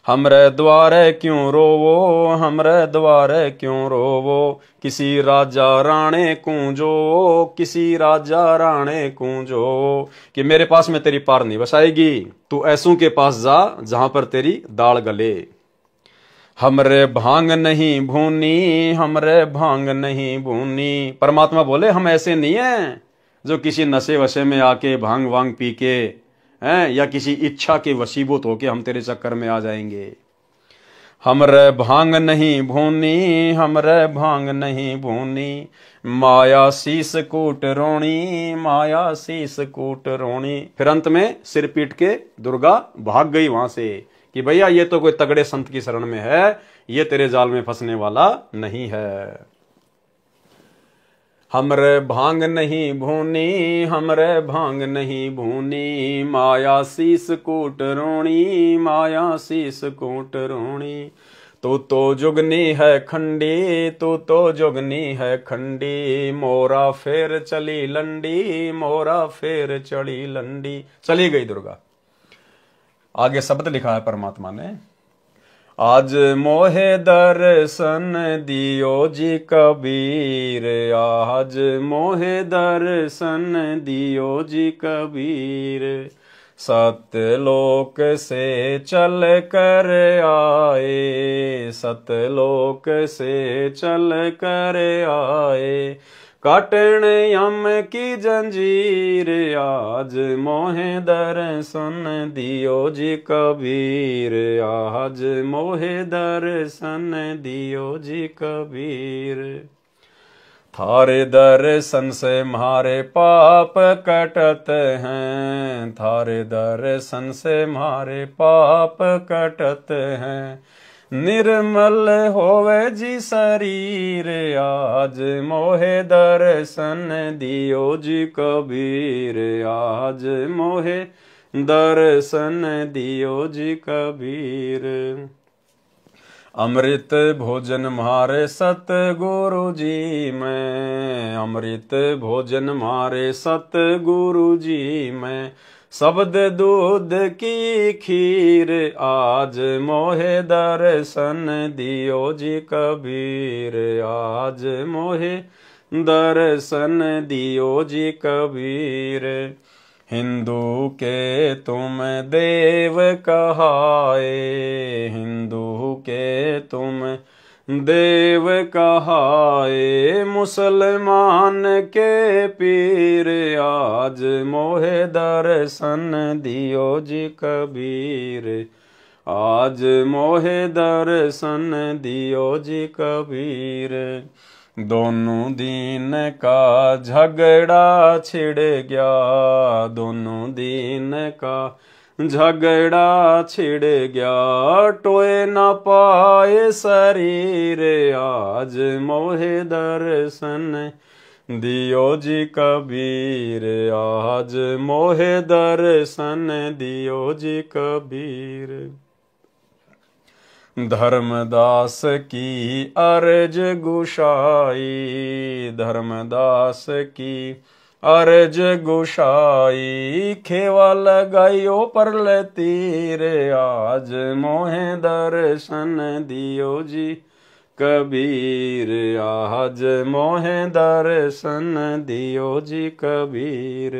हमरे द्वारे क्यों रोवो, हमरे द्वारे क्यों रोवो। किसी राजा राणे कूंजो, किसी राजा राणे कूंजो। कि मेरे पास में तेरी पार नहीं बसाएगी, तू ऐसों के पास जा जहां पर तेरी दाल गले। हमरे भांग नहीं भूनी, हमरे भांग नहीं भूनी। परमात्मा बोले हम ऐसे नहीं हैं जो किसी नशे वशे में आके भांग वांग पी के हैं, या किसी इच्छा के वशीभूत होके हम तेरे चक्कर में आ जाएंगे। हमरे भांग नहीं भूनी, हमरे भांग नहीं भूनी। माया शीस कूट रोणी, माया शीस कूट रोणी। फिर अंत में सिर पीट के दुर्गा भाग गई वहां से कि भैया ये तो कोई तगड़े संत की शरण में है, ये तेरे जाल में फंसने वाला नहीं है। हमरे भांग नहीं भूनी, हमरे भांग नहीं भूनी। माया शीस कूट रोणी, माया शीस कूट रोणी। तू तो जुगनी है खंडी, तू तो जुगनी है खंडी। मोरा फेर चली लंडी, मोरा फेर चली लंडी। चली गई दुर्गा। आगे शब्द लिखा है परमात्मा ने, आज मोहे दर्शन दियो जी कबीर। आज मोहे दर्शन दियो जी कबीर। सतलोक से चल कर आए, सतलोक से चल कर आए। काटन यम की जंजीर, आज मोहे दर्शन दियो जी कबीर। आज मोहे दर्शन दियो जी कबीर। थारे दर्शन से मारे पाप कटत हैं, थारे दर्शन से मारे पाप कटत हैं। निर्मल होवे जी शरीर, आज मोहे दर्शन दियो जी कबीर। आज मोहे दर्शन दियो जी कबीर। अमृत भोजन मारे सतगुरु जी में, अमृत भोजन मारे सतगुरु जी में, शब्द दूध की खीर आज मोहे दर्शन दियो जी कबीर, आज मोहे दर्शन दियो जी कबीर। हिंदू के तुम देव कहाए, हिंदू के तुम देव कहाए, मुसलमान के पीर आज मोहे दर्शन दियो जी कबीर, आज मोहे दर्शन दियो जी कबीर। दोनों दीन का झगड़ा छिड़ गया, दोनों दीन का झगड़ा छिड़ गया, टोए न पाए शरीर आज मोहे दर्शन दियो जी कबीर, आज मोहे दर्शन दियो जी कबीर। धर्मदास की अर्ज गुशाई, धर्मदास की अर्ज गुशाई, खेवा लगाइयो पर तीर आज मोहे दर्शन दियो जी कबीर, आज मोहे दर्शन दियो जी कबीर।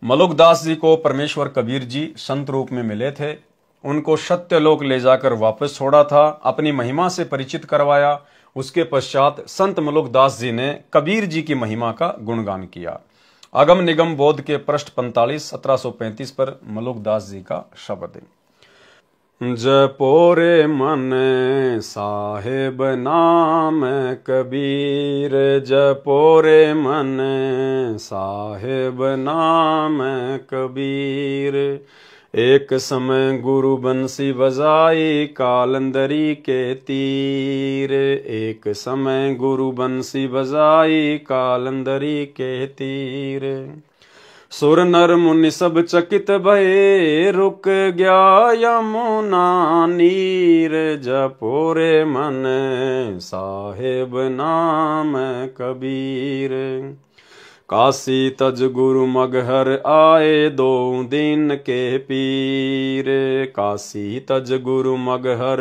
मलुकदास जी को परमेश्वर कबीर जी संत रूप में मिले थे। उनको सत्यलोक ले जाकर वापस छोड़ा था, अपनी महिमा से परिचित करवाया। उसके पश्चात संत मलुकदास जी ने कबीर जी की महिमा का गुणगान किया। अगम निगम बोध के पृष्ठ 45 1735 पर मलुकदास जी का शब्द है। जपोरे मन साहेब नाम कबीर, जपोरे मन साहेब नाम कबीर। एक समय गुरु बंसी बजाई कालंदरी के तीर, एक समय गुरु बंसी बजाई कालंदरी के तीर। सुर नर मुनि सब चकित भये, रुक गया यमुना नीर, जपोरे मन साहेब नाम कबीर। काशी तज गुरु मगहर आए दो दिन के पीर, काशी तज गुरु मगहर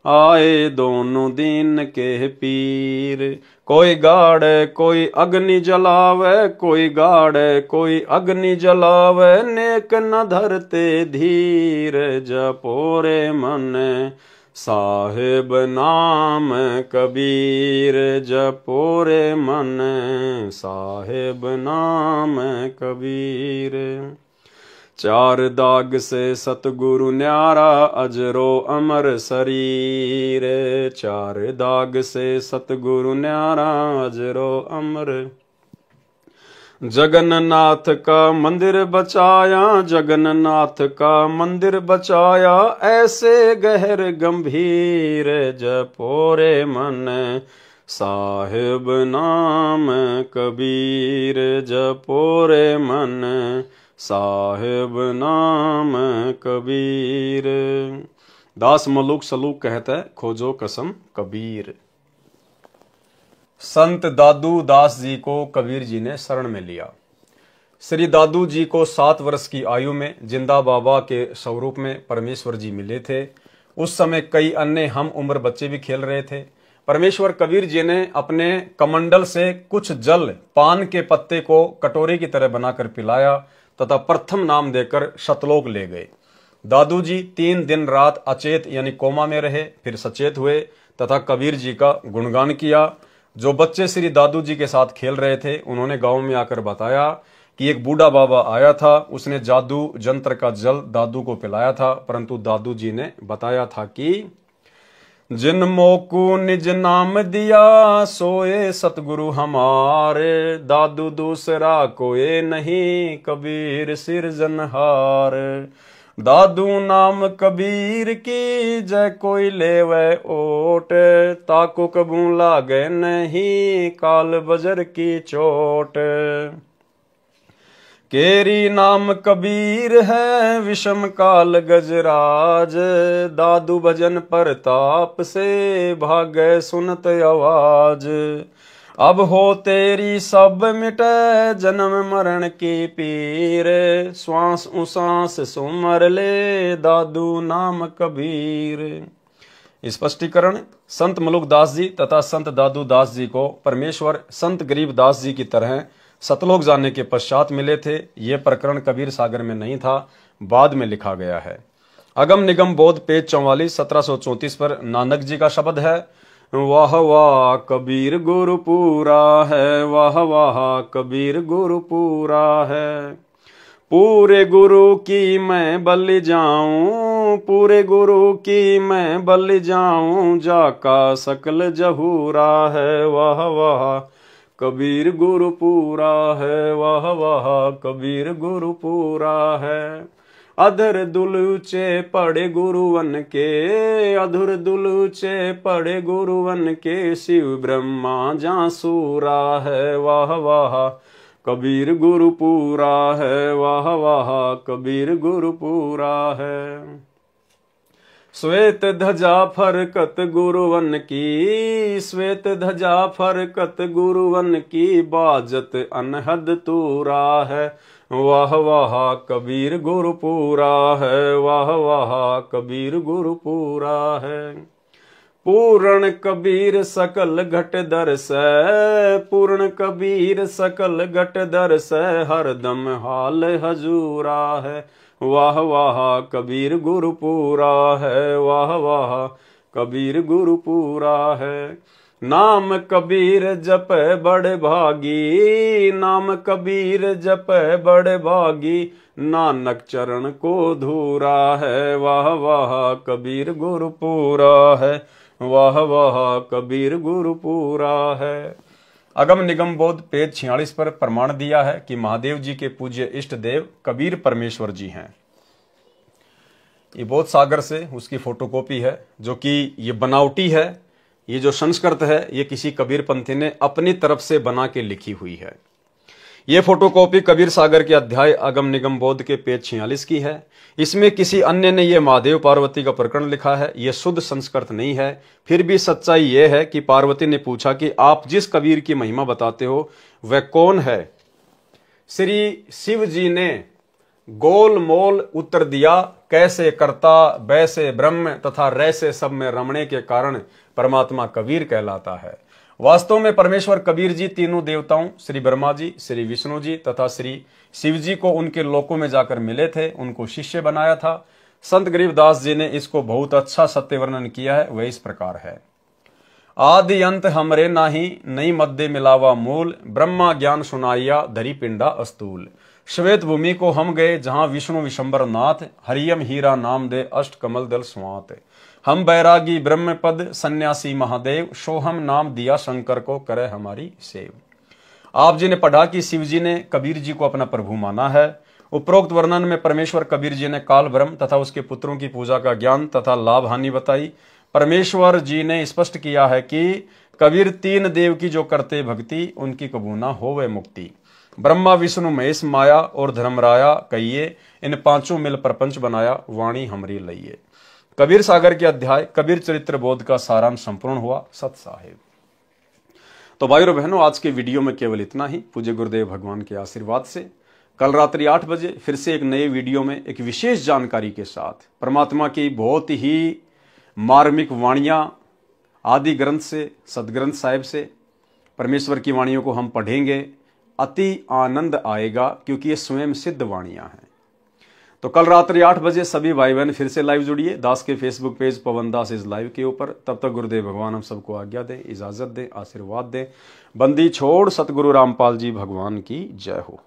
आए दोनों दिन के पीर। कोई गाड़े कोई अग्नि जलावे, कोई गाड़े कोई अग्नि जलावे, नेक न धरते धीर, जपोरे मन साहेब नाम कबीर, जपोरे मन साहेब नाम कबीर। चार दाग से सतगुरु न्यारा अजरो अमर शरीर, चार दाग से सतगुरु न्यारा अजरो अमर। जगन्नाथ का मंदिर बचाया, जगन्नाथ का मंदिर बचाया, ऐसे गहर गंभीर, जपोरे मन साहेब नाम कबीर, जपोरे मन साहेब नाम कबीर। दास मलुक सलूक कहता खोजो कसम कबीर। संत दादू दास जी को कबीर जी ने शरण में लिया। श्री दादू जी को 7 वर्ष की आयु में जिंदा बाबा के स्वरूप में परमेश्वर जी मिले थे। उस समय कई अन्य हम उम्र बच्चे भी खेल रहे थे। परमेश्वर कबीर जी ने अपने कमंडल से कुछ जल पान के पत्ते को कटोरे की तरह बनाकर पिलाया तथा प्रथम नाम देकर सतलोक ले गए। दादू जी 3 दिन रात अचेत यानी कोमा में रहे, फिर सचेत हुए तथा कबीर जी का गुणगान किया। जो बच्चे श्री दादू जी के साथ खेल रहे थे उन्होंने गांव में आकर बताया कि एक बूढ़ा बाबा आया था, उसने जादू जंत्र का जल दादू को पिलाया था, परंतु दादू जी ने बताया था कि जिन मोकू निज नाम दिया सोए सतगुरु हमारे, दादू दूसरा कोई नहीं कबीर सिरजनहार। दादू नाम कबीर की जय कोई लेवे ओट, ताको कबू लागे नहीं काल बजर की चोट। केरी नाम कबीर है विषम काल गजराज, दादू भजन परताप से भागे सुनत आवाज। अब हो तेरी सब मिटे जन्म मरण की पीर, श्वास उसास सुमर ले दादू नाम कबीर। स्पष्टीकरण, संत मलुकदास जी तथा संत दादू दास जी को परमेश्वर संत गरीबदास जी की तरह सतलोक जाने के पश्चात मिले थे। ये प्रकरण कबीर सागर में नहीं था, बाद में लिखा गया है। अगम निगम बोध पेज 44 1734 पर नानक जी का शब्द है, वाह वाह कबीर गुरु पूरा है, वाह वाह कबीर गुरु पूरा है। पूरे गुरु की मैं बलि जाऊं, पूरे गुरु की मैं बलि जाऊं, जाका सकल जहूरा है, वाह वाह कबीर गुरु पूरा है, वाह वाह कबीर गुरु पूरा है। अधर दुलूचे पड़े गुरुवन के, अधुर दुलूचे पड़े गुरुवन के, शिव ब्रह्मा जासूरा है, वाह वाह कबीर गुरु पूरा है, वाह वाह कबीर गुरु पूरा है। श्वेत ध्वजा फरकत गुरुवन की, श्वेत ध्वजा फरकत गुरुवन की, बाजत अनहद तूरा है, वाह वाह कबीर गुरु पूरा है, वाह वाह कबीर गुरु पूरा है। पूर्ण कबीर सकल घट दरस, पूर्ण कबीर सकल घट दरस, हरदम हाल हजूरा है, वाह वाह कबीर गुरु पूरा है, वाह वाह कबीर गुरु पूरा है। नाम कबीर जप बड़े भागी, नाम कबीर जप बड़े भागी, नानक चरण को धूरा है, वाह वाह कबीर गुरु पूरा है, वाह वाह कबीर गुरु पूरा है। अगम निगम बोध पेज 46 पर प्रमाण दिया है कि महादेव जी के पूज्य इष्ट देव कबीर परमेश्वर जी हैं। ये बोध सागर से उसकी फोटोकॉपी है, जो कि ये बनावटी है। ये जो संस्कृत है ये किसी कबीर पंथी ने अपनी तरफ से बना के लिखी हुई है। ये फोटोकॉपी कबीर सागर के अध्याय अगम निगम बोध के पेज 46 की है। इसमें किसी अन्य ने यह महादेव पार्वती का प्रकरण लिखा है। यह शुद्ध संस्कृत नहीं है। फिर भी सच्चाई यह है कि पार्वती ने पूछा कि आप जिस कबीर की महिमा बताते हो वह कौन है। श्री शिव जी ने गोल मोल उत्तर दिया, कैसे कर्ता वैसे ब्रह्म तथा रैसे सब में रमणे के कारण परमात्मा कबीर कहलाता है। वास्तव में परमेश्वर कबीर जी तीनों देवताओं श्री ब्रह्मा जी, श्री विष्णु जी तथा श्री शिव जी को उनके लोकों में जाकर मिले थे, उनको शिष्य बनाया था। संत गरीबदास जी ने इसको बहुत अच्छा सत्य वर्णन किया है। वह इस प्रकार है, आदि अंत हमरे नाही, नई मध्य मिलावा मूल, ब्रह्मा ज्ञान सुनाइया धरी पिंडा अस्तूल। श्वेत भूमि को हम गए जहां विष्णु विशंबर नाथ, हरियम हीरा नाम दे अष्ट कमल दल स्वात। हम बैरागी ब्रह्म पद सन्यासी महादेव, सोहम नाम दिया शंकर को करे हमारी सेव। आप जी ने पढ़ा कि शिव जी ने कबीर जी को अपना प्रभु माना है। उपरोक्त वर्णन में परमेश्वर कबीर जी ने काल ब्रह्म तथा उसके पुत्रों की पूजा का ज्ञान तथा लाभ हानि बताई। परमेश्वर जी ने स्पष्ट किया है कि कबीर तीन देव की जो करते भक्ति, उनकी कबूना होवे मुक्ति। ब्रह्मा विष्णु महेश माया और धर्मराया कहिए, इन पांचों मिल प्रपंच बनाया, वाणी हमरी लइये। कबीर सागर के अध्याय कबीर चरित्र बोध का सारांश संपूर्ण हुआ। सत साहिब। तो भाइयों बहनों, आज के वीडियो में केवल इतना ही। पूज्य गुरुदेव भगवान के आशीर्वाद से कल रात्रि 8 बजे फिर से एक नए वीडियो में एक विशेष जानकारी के साथ परमात्मा की बहुत ही मार्मिक वाणियां आदि ग्रंथ से, सदग्रंथ साहिब से परमेश्वर की वाणियों को हम पढ़ेंगे। अति आनंद आएगा क्योंकि ये स्वयं सिद्ध वाणियां हैं। तो कल रात्रि 8 बजे सभी भाई बहन फिर से लाइव जुड़िए दास के Facebook page Pawan Das is live के ऊपर। तब तक गुरुदेव भगवान हम सबको आज्ञा दें, इजाजत दें, आशीर्वाद दें। बंदी छोड़ सतगुरु रामपाल जी भगवान की जय हो।